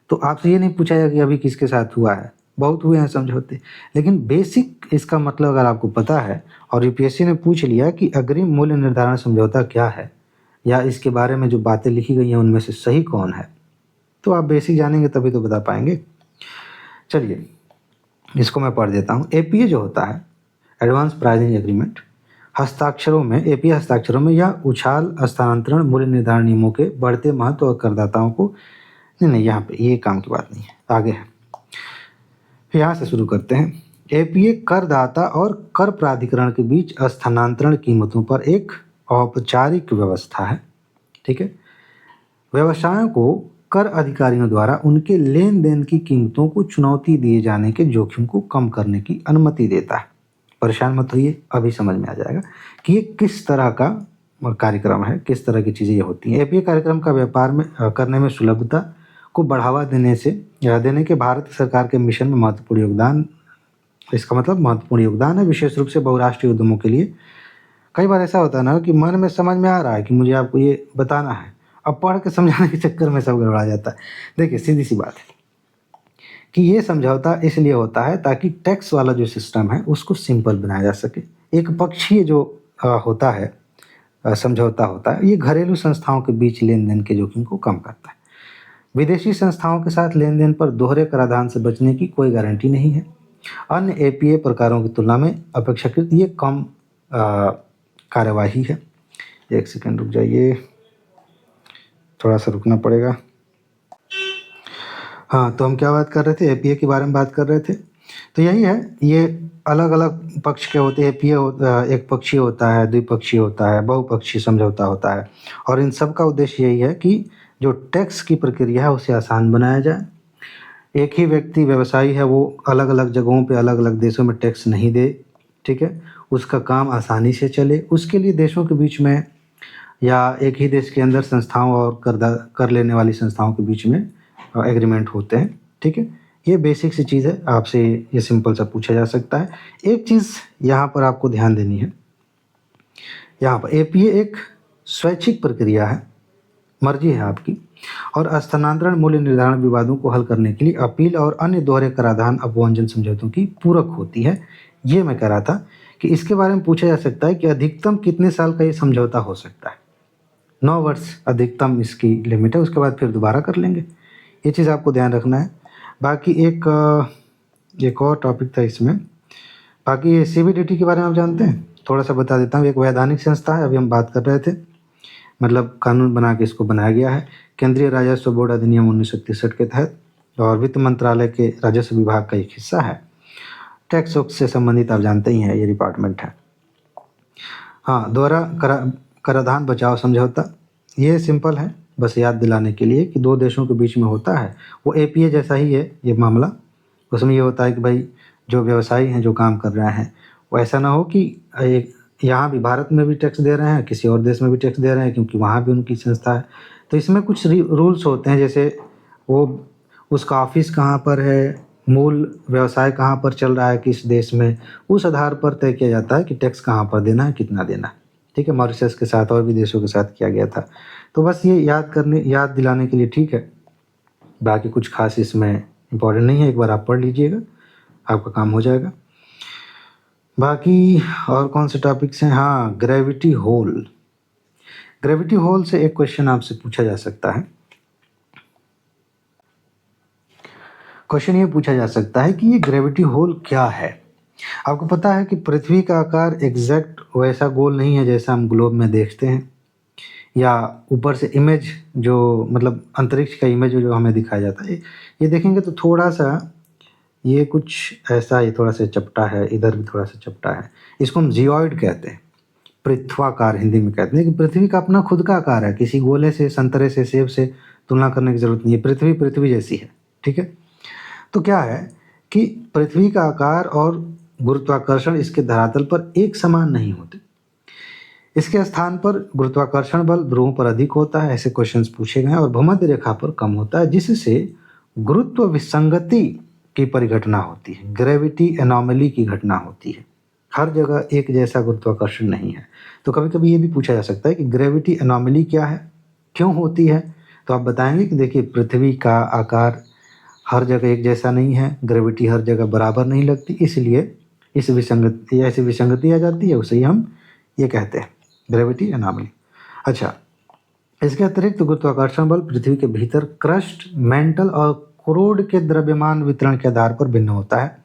तो आपसे ये नहीं पूछा जाएगा कि अभी किसके साथ हुआ है, बहुत हुए हैं समझौते, लेकिन बेसिक इसका मतलब अगर आपको पता है और यूपीएससी ने पूछ लिया कि अग्रिम मूल्य निर्धारण समझौता क्या है, या इसके बारे में जो बातें लिखी गई हैं उनमें से सही कौन है, तो आप बेसिक जानेंगे तभी तो बता पाएंगे। चलिए इसको मैं पढ़ देता हूँ। APA जो होता है, एडवांस प्राइसिंग एग्रीमेंट, हस्ताक्षरों में, APA हस्ताक्षरों में या उछाल स्थानांतरण मूल्य निर्धारण नियमों के बढ़ते महत्व और करदाताओं को, नहीं, यहाँ पे ये काम की बात नहीं है, आगे है, यहाँ से शुरू करते हैं। APA करदाता और कर प्राधिकरण के बीच स्थानांतरण कीमतों पर एक औपचारिक व्यवस्था है, ठीक है। व्यवसायों को कर अधिकारियों द्वारा उनके लेन देन की कीमतों को चुनौती दिए जाने के जोखिम को कम करने की अनुमति देता है। परेशान मत होइए, अभी समझ में आ जाएगा कि ये किस तरह का कार्यक्रम है, किस तरह की चीज़ें ये होती हैं। एपीए कार्यक्रम का व्यापार में करने में सुलभता को बढ़ावा देने से देने के भारत सरकार के मिशन में महत्वपूर्ण योगदान, इसका मतलब महत्वपूर्ण योगदान है, विशेष रूप से बहुराष्ट्रीय उद्यमों के लिए। कई बार ऐसा होता है ना कि मन में समझ में आ रहा है कि मुझे आपको ये बताना है, अब पढ़ के समझाने के चक्कर में सब गड़बड़ा जाता है। देखिए सीधी सी बात है कि ये समझौता इसलिए होता है ताकि टैक्स वाला जो सिस्टम है उसको सिंपल बनाया जा सके। एक पक्षीय जो होता है समझौता होता है, ये घरेलू संस्थाओं के बीच लेन-देन के जोखिम को कम करता है। विदेशी संस्थाओं के साथ लेन-देन पर दोहरे कराधान से बचने की कोई गारंटी नहीं है। अन्य एपीए प्रकारों की तुलना में अपेक्षाकृत ये कम कार्यवाही है। एक सेकंड रुक जाइए, थोड़ा सा रुकना पड़ेगा। हाँ, तो हम क्या बात कर रहे थे? एपीए के बारे में बात कर रहे थे। तो यही है, ये अलग-अलग पक्ष के होते हैं। एपीए एक पक्षीय होता है, द्विपक्षीय होता है, बहुपक्षीय समझौता होता है और इन सब का उद्देश्य यही है कि जो टैक्स की प्रक्रिया है उसे आसान बनाया जाए। एक ही व्यक्ति व्यवसायी है, वो अलग-अलग जगहों पे अलग-अलग देशों में टैक्स नहीं दे, ठीक है? उसका काम आसानी से चले, उसके लिए देशों के बीच में या एक ही देश के अंदर संस्थाओं और कर लेने वाली संस्थाओं के बीच में एग्रीमेंट होते हैं, ठीक है? ये बेसिक सी चीज़ है, आपसे ये सिंपल सा पूछा जा सकता है। एक चीज़ यहाँ पर आपको ध्यान देनी है, यहाँ पर एपीए एक स्वैच्छिक प्रक्रिया है, मर्जी है आपकी, और स्थानांतरण मूल्य निर्धारण विवादों को हल करने के लिए अपील और अन्य दोहरे कराधान अपवंचन समझौतों की पूरक होती है। ये मैं कह रहा था कि इसके बारे में पूछा जा सकता है कि अधिकतम कितने साल का ये समझौता हो सकता है। 9 वर्ष अधिकतम इसकी लिमिट है, उसके बाद फिर दोबारा कर लेंगे। ये चीज़ आपको ध्यान रखना है। बाकी एक और टॉपिक था इसमें, बाकी सीबीडीटी के बारे में आप जानते हैं? थोड़ा सा बता देता हूँ। एक वैधानिक संस्था है, अभी हम बात कर रहे थे, मतलब कानून बना के इसको बनाया गया है। केंद्रीय राजस्व बोर्ड अधिनियम 1963 के तहत और वित्त मंत्रालय के राजस्व विभाग का एक हिस्सा है। टैक्स वैक्स से संबंधित आप जानते ही हैं, ये डिपार्टमेंट है। हाँ, दोहरा कराधान बचाव समझौता, ये सिंपल है, बस याद दिलाने के लिए कि दो देशों के बीच में होता है। वो एपीए जैसा ही है ये मामला। उसमें ये होता है कि भाई जो व्यवसायी हैं, जो काम कर रहे हैं, वो ऐसा ना हो कि एक यहाँ भी भारत में भी टैक्स दे रहे हैं, किसी और देश में भी टैक्स दे रहे हैं, क्योंकि वहाँ भी उनकी संस्था है। तो इसमें कुछ रूल्स होते हैं, जैसे वो उसका ऑफिस कहाँ पर है, मूल व्यवसाय कहाँ पर चल रहा है, किस देश में, उस आधार पर तय किया जाता है कि टैक्स कहाँ पर देना है, कितना देना है। ठीक है, मॉरिशस के साथ और भी देशों के साथ किया गया था। तो बस ये याद दिलाने के लिए ठीक है, बाकी कुछ खास इसमें इम्पोर्टेंट नहीं है। एक बार आप पढ़ लीजिएगा, आपका काम हो जाएगा। बाकी और कौन से टॉपिक्स हैं? हाँ, ग्रेविटी होल। ग्रेविटी होल से एक क्वेश्चन आपसे पूछा जा सकता है। क्वेश्चन ये पूछा जा सकता है कि ये ग्रेविटी होल क्या है। आपको पता है कि पृथ्वी का आकार एग्जैक्ट वैसा गोल नहीं है जैसा हम ग्लोब में देखते हैं, या ऊपर से इमेज जो मतलब अंतरिक्ष का इमेज जो हमें दिखाया जाता है, ये देखेंगे तो थोड़ा सा ये कुछ ऐसा, ये थोड़ा सा चपटा है, इधर भी थोड़ा सा चपटा है। इसको हम जियोइड कहते हैं, पृथ्वाकार हिंदी में कहते हैं। कि पृथ्वी का अपना खुद का आकार है, किसी गोले से, संतरे से, सेब से तुलना करने की जरूरत नहीं है। पृथ्वी जैसी है, ठीक है। तो क्या है कि पृथ्वी का आकार और गुरुत्वाकर्षण इसके धरातल पर एक समान नहीं होते। इसके स्थान पर गुरुत्वाकर्षण बल ध्रुवों पर अधिक होता है, ऐसे क्वेश्चंस पूछे गए हैं, और भूमध्य रेखा पर कम होता है, जिससे गुरुत्व विसंगति की परिघटना होती है, ग्रेविटी एनोमली की घटना होती है। हर जगह एक जैसा गुरुत्वाकर्षण नहीं है। तो कभी कभी ये भी पूछा जा सकता है कि ग्रेविटी एनोमली क्या है, क्यों होती है। तो आप बताएंगे कि देखिए, पृथ्वी का आकार हर जगह एक जैसा नहीं है, ग्रेविटी हर जगह बराबर नहीं लगती, इसलिए ऐसी विसंगति आ जाती है, उसे ही हम ये कहते हैं ग्रेविटी एनोमली। अच्छा, इसके अतिरिक्त गुरुत्वाकर्षण बल पृथ्वी के भीतर क्रस्ट, मेंटल और कोरोड के द्रव्यमान वितरण के आधार पर भिन्न होता है।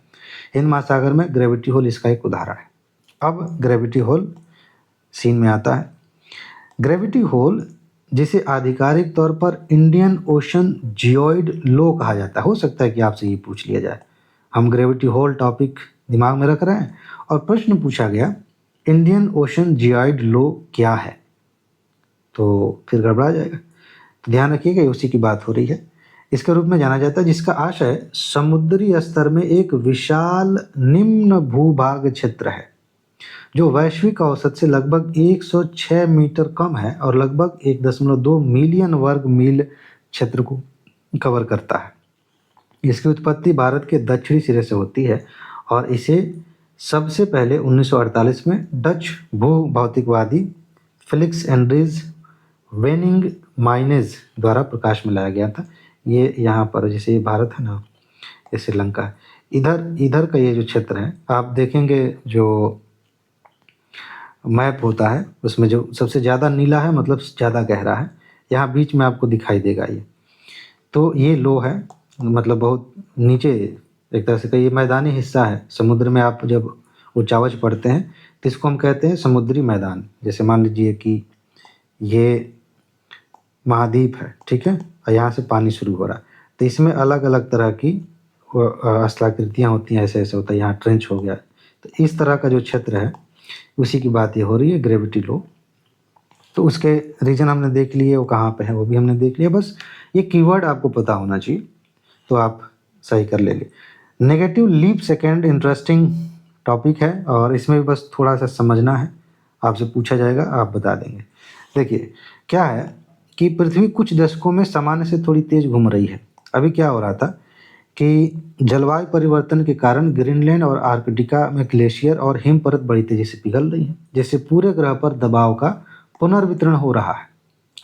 हिंद महासागर में ग्रेविटी होल इसका एक उदाहरण है। अब ग्रेविटी होल सीन में आता है। ग्रेविटी होल, जिसे आधिकारिक तौर पर इंडियन ओशन जियोइड लो कहा जाता है, हो सकता है कि आपसे ये पूछ लिया जाए। हम ग्रेविटी होल टॉपिक दिमाग में रख रहे हैं और प्रश्न पूछा गया इंडियन ओशन जियोइड लो क्या है, तो फिर गड़बड़ा जाएगा। तो ध्यान रखिएगा, उसी की बात हो रही है। इसके रूप में जाना जाता है, जिसका आशय समुद्री स्तर में एक विशाल निम्न भूभाग क्षेत्र है जो वैश्विक औसत से लगभग 106 मीटर कम है और लगभग 1.2 मिलियन वर्ग मील क्षेत्र को कवर करता है। इसकी उत्पत्ति भारत के दक्षिणी सिरे से होती है और इसे सबसे पहले 1948 में डच भूभौतिकवादी फिलिक्स एंड्रीज वेनिंग माइनेज द्वारा प्रकाश में लाया गया था। ये यहाँ पर जैसे ये भारत है ना, ये श्रीलंका है, इधर इधर का ये जो क्षेत्र है, आप देखेंगे जो मैप होता है उसमें जो सबसे ज़्यादा नीला है मतलब ज़्यादा गहरा है, यहाँ बीच में आपको दिखाई देगा ये। तो ये लो है, मतलब बहुत नीचे एक तरह से का ये मैदानी हिस्सा है। समुद्र में आप जब उचावच पढ़ते हैं तो इसको हम कहते हैं समुद्री मैदान। जैसे मान लीजिए कि ये महाद्वीप है, ठीक है, और यहाँ से पानी शुरू हो रहा है, तो इसमें अलग अलग तरह की स्थलाकृतियाँ होती हैं, ऐसे ऐसे होता है। यहाँ ट्रेंच हो गया, तो इस तरह का जो क्षेत्र है उसी की बात ये हो रही है, ग्रेविटी लो। तो उसके रीजन हमने देख लिए, वो कहाँ पे है वो भी हमने देख लिया। बस ये कीवर्ड आपको पता होना चाहिए तो आप सही कर लेंगे। Negative leap second interesting topic है और इसमें भी बस थोड़ा सा समझना है, आपसे पूछा जाएगा, आप बता देंगे। देखिए क्या है कि पृथ्वी कुछ दशकों में सामान्य से थोड़ी तेज घूम रही है। अभी क्या हो रहा था कि जलवायु परिवर्तन के कारण ग्रीनलैंड और आर्कटिका में ग्लेशियर और हिम परत बड़ी तेजी से पिघल रही है, जिससे पूरे ग्रह पर दबाव का पुनर्वितरण हो रहा है।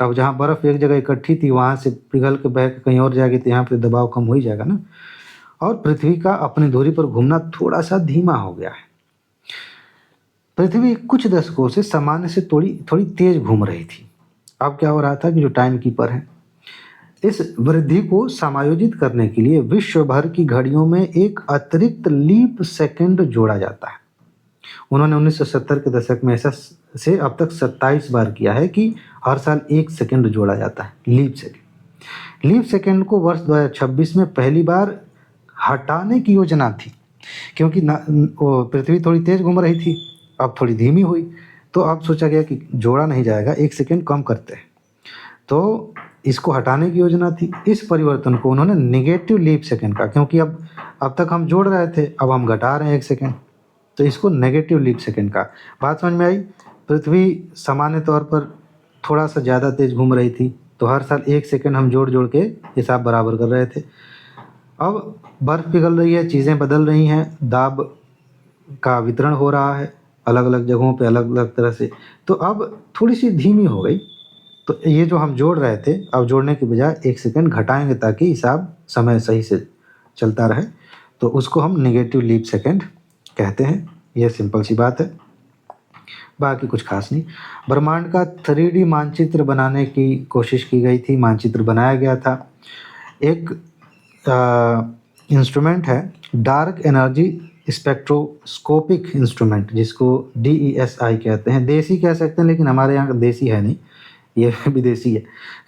अब जहाँ बर्फ एक जगह इकट्ठी थी वहाँ से पिघल के बह के कहीं और जाएगी तो यहाँ पे दबाव कम हो ही जाएगा ना। और पृथ्वी का अपनी धुरी पर घूमना थोड़ा सा धीमा हो गया है। पृथ्वी कुछ दशकों से सामान्य से थोड़ी तेज घूम रही थी। अब क्या हो रहा था कि जो टाइम कीपर है, इस वृद्धि को समायोजित करने के लिए विश्व भर की घड़ियों में एक अतिरिक्त लीप सेकंड जोड़ा जाता है। उन्होंने 1970 के दशक में ऐसा से अब तक 27 बार किया है कि हर साल 1 सेकंड जोड़ा जाता है, लीप सेकंड। लीप सेकंड को वर्ष 2026 में पहली बार हटाने की योजना थी, क्योंकि पृथ्वी थोड़ी तेज घूम रही थी, अब थोड़ी धीमी हुई, तो अब सोचा गया कि जोड़ा नहीं जाएगा, 1 सेकंड कम करते हैं। तो इसको हटाने की योजना थी। इस परिवर्तन को उन्होंने नेगेटिव लीप सेकंड का, क्योंकि अब तक हम जोड़ रहे थे, अब हम घटा रहे हैं 1 सेकंड, तो इसको नेगेटिव लीप सेकंड का। बात समझ में आई? पृथ्वी सामान्य तौर पर थोड़ा सा ज़्यादा तेज घूम रही थी, तो हर साल 1 सेकंड हम जोड़ जोड़ के हिसाब बराबर कर रहे थे। अब बर्फ़ पिघल रही है, चीज़ें बदल रही हैं, दाब का वितरण हो रहा है अलग अलग जगहों पे अलग अलग तरह से, तो अब थोड़ी सी धीमी हो गई। तो ये जो हम जोड़ रहे थे, अब जोड़ने के बजाय 1 सेकंड घटाएंगे ताकि हिसाब समय सही से चलता रहे, तो उसको हम नेगेटिव लीप सेकंड कहते हैं। ये सिंपल सी बात है, बाकी कुछ खास नहीं। ब्रह्मांड का 3D मानचित्र बनाने की कोशिश की गई थी, मानचित्र बनाया गया था। एक इंस्ट्रूमेंट है डार्क एनर्जी स्पेक्ट्रोस्कोपिक इंस्ट्रूमेंट, जिसको DESI कहते हैं। देसी कह सकते हैं लेकिन हमारे यहाँ का देसी है नहीं, ये विदेशी है।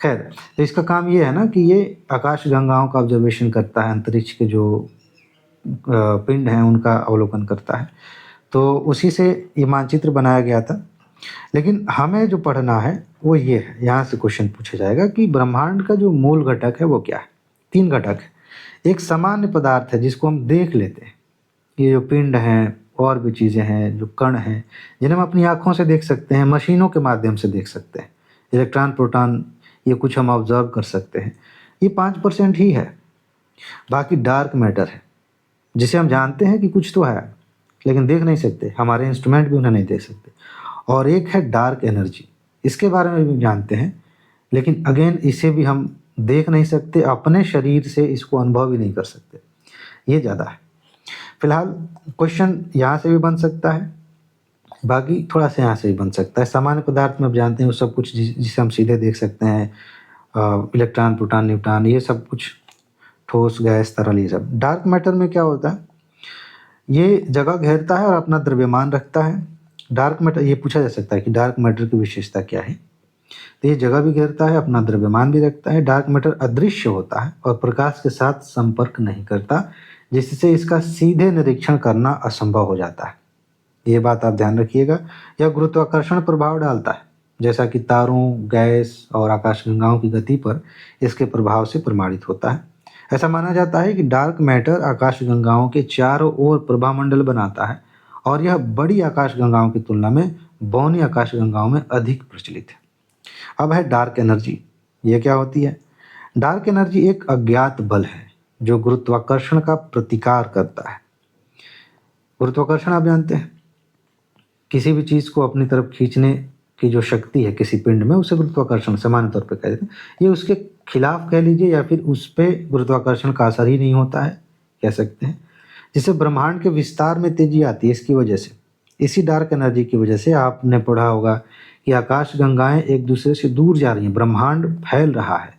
खैर, तो इसका काम ये है ना कि ये आकाश गंगाओं का ऑब्जर्वेशन करता है, अंतरिक्ष के जो पिंड हैं उनका अवलोकन करता है। तो उसी से ये मानचित्र बनाया गया था। लेकिन हमें जो पढ़ना है वो ये है, यहाँ से क्वेश्चन पूछा जाएगा कि ब्रह्मांड का जो मूल घटक है वो क्या है। 3 घटक है। एक सामान्य पदार्थ है जिसको हम देख लेते हैं, ये जो पिंड हैं और भी चीज़ें हैं, जो कण हैं जिन्हें हम अपनी आँखों से देख सकते हैं, मशीनों के माध्यम से देख सकते हैं, इलेक्ट्रॉन प्रोटॉन, ये कुछ हम ऑब्जर्व कर सकते हैं। ये 5% ही है। बाकी डार्क मैटर है जिसे हम जानते हैं कि कुछ तो है लेकिन देख नहीं सकते, हमारे इंस्ट्रूमेंट भी उन्हें नहीं देख सकते। और एक है डार्क एनर्जी, इसके बारे में भी जानते हैं लेकिन अगेन इसे भी हम देख नहीं सकते, अपने शरीर से इसको अनुभव भी नहीं कर सकते। ये ज़्यादा है। फिलहाल क्वेश्चन यहाँ से भी बन सकता है, बाकी थोड़ा सा यहाँ से भी बन सकता है। सामान्य पदार्थ में आप जानते हैं वो सब कुछ जिसे हम सीधे देख सकते हैं, इलेक्ट्रॉन प्रोटॉन न्यूट्रॉन, ये सब कुछ ठोस गैस तरल, ये सब। डार्क मैटर में क्या होता है, ये जगह घेरता है और अपना द्रव्यमान रखता है। डार्क मैटर, ये पूछा जा सकता है कि डार्क मैटर की विशेषता क्या है, तो ये जगह भी घेरता है, अपना द्रव्यमान भी रखता है। डार्क मैटर अदृश्य होता है और प्रकाश के साथ संपर्क नहीं करता, जिससे इसका सीधे निरीक्षण करना असंभव हो जाता है। ये बात आप ध्यान रखिएगा। यह गुरुत्वाकर्षण प्रभाव डालता है, जैसा कि तारों, गैस और आकाशगंगाओं की गति पर इसके प्रभाव से प्रमाणित होता है। ऐसा माना जाता है कि डार्क मैटर आकाशगंगाओं के चारों ओर प्रभामंडल बनाता है और यह बड़ी आकाशगंगाओं की तुलना में बौनी आकाशगंगाओं में अधिक प्रचलित है। अब है डार्क एनर्जी। ये क्या होती है? डार्क एनर्जी एक अज्ञात बल है जो गुरुत्वाकर्षण का प्रतिकार करता है। गुरुत्वाकर्षण आप जानते हैं, किसी भी चीज़ को अपनी तरफ खींचने की जो शक्ति है किसी पिंड में, उसे गुरुत्वाकर्षण सामान्य तौर पे कहते हैं। ये उसके खिलाफ कह लीजिए या फिर उस पे गुरुत्वाकर्षण का असर ही नहीं होता है, कह सकते हैं। जिससे ब्रह्मांड के विस्तार में तेजी आती है इसकी वजह से। इसी डार्क एनर्जी की वजह से आपने पढ़ा होगा कि आकाशगंगाएं एक दूसरे से दूर जा रही हैं, ब्रह्मांड फैल रहा है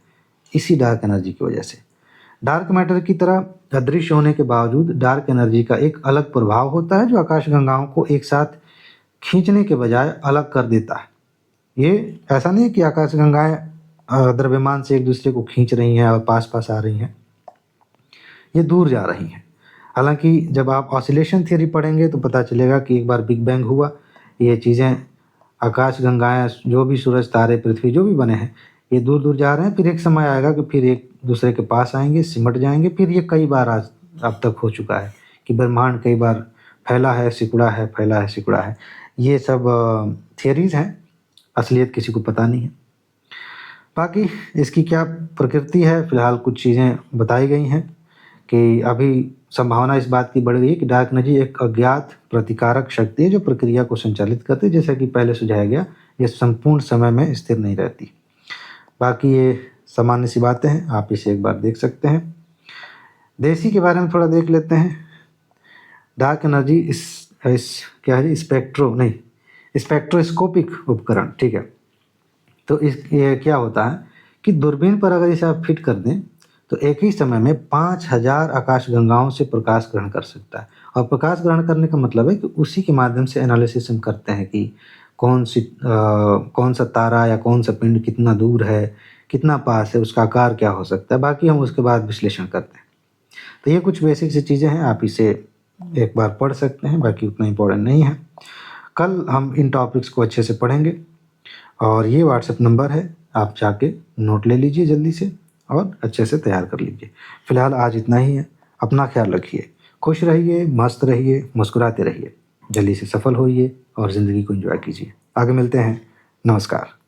इसी डार्क एनर्जी की वजह से। डार्क मैटर की तरह अदृश्य होने के बावजूद डार्क एनर्जी का एक अलग प्रभाव होता है जो आकाशगंगाओं को एक साथ खींचने के बजाय अलग कर देता है। ये ऐसा नहीं है कि आकाशगंगाएं द्रव्यमान से एक दूसरे को खींच रही हैं और पास पास आ रही हैं, ये दूर जा रही हैं। हालांकि जब आप ऑसिलेशन थ्योरी पढ़ेंगे तो पता चलेगा कि एक बार बिग बैंग हुआ, ये चीज़ें आकाशगंगाएं जो भी सूरज तारे पृथ्वी जो भी बने हैं ये दूर दूर जा रहे हैं। फिर एक समय आएगा कि फिर एक दूसरे के पास आएंगे, सिमट जाएंगे। फिर ये कई बार आज अब तक हो चुका है कि ब्रह्मांड कई बार फैला है, सिकुड़ा है, फैला है, सिकुड़ा है। ये सब थियरीज हैं, असलियत किसी को पता नहीं है। बाकी इसकी क्या प्रकृति है, फिलहाल कुछ चीज़ें बताई गई हैं कि अभी संभावना इस बात की बढ़ गई है कि डार्क एनर्जी एक अज्ञात प्रतिकारक शक्ति है जो प्रक्रिया को संचालित करती है। जैसा कि पहले सुझाया गया, ये संपूर्ण समय में स्थिर नहीं रहती। बाकी ये सामान्य सी बातें हैं, आप इसे एक बार देख सकते हैं। देसी के बारे में थोड़ा देख लेते हैं। डार्क एनर्जी इस क्या है, स्पेक्ट्रोस्कोपिक उपकरण, ठीक है। तो ये क्या होता है कि दूरबीन पर अगर इसे आप फिट कर दें तो एक ही समय में 5000 आकाशगंगाओं से प्रकाश ग्रहण कर सकता है। और प्रकाश ग्रहण करने का मतलब है कि उसी के माध्यम से एनालिसिस हम करते हैं कि कौन सा तारा या कौन सा पिंड कितना दूर है, कितना पास है, उसका आकार क्या हो सकता है। बाकी हम उसके बाद विश्लेषण करते हैं। तो ये कुछ बेसिक सी चीज़ें हैं, आप इसे एक बार पढ़ सकते हैं, बाकी उतना इम्पोर्टेंट नहीं है। कल हम इन टॉपिक्स को अच्छे से पढ़ेंगे और ये व्हाट्सएप नंबर है, आप जाके नोट ले लीजिए जल्दी से और अच्छे से तैयार कर लीजिए। फिलहाल आज इतना ही है। अपना ख्याल रखिए, खुश रहिए, मस्त रहिए, मुस्कुराते रहिए, जल्दी से सफल होइए और ज़िंदगी को एंजॉय कीजिए। आगे मिलते हैं। नमस्कार।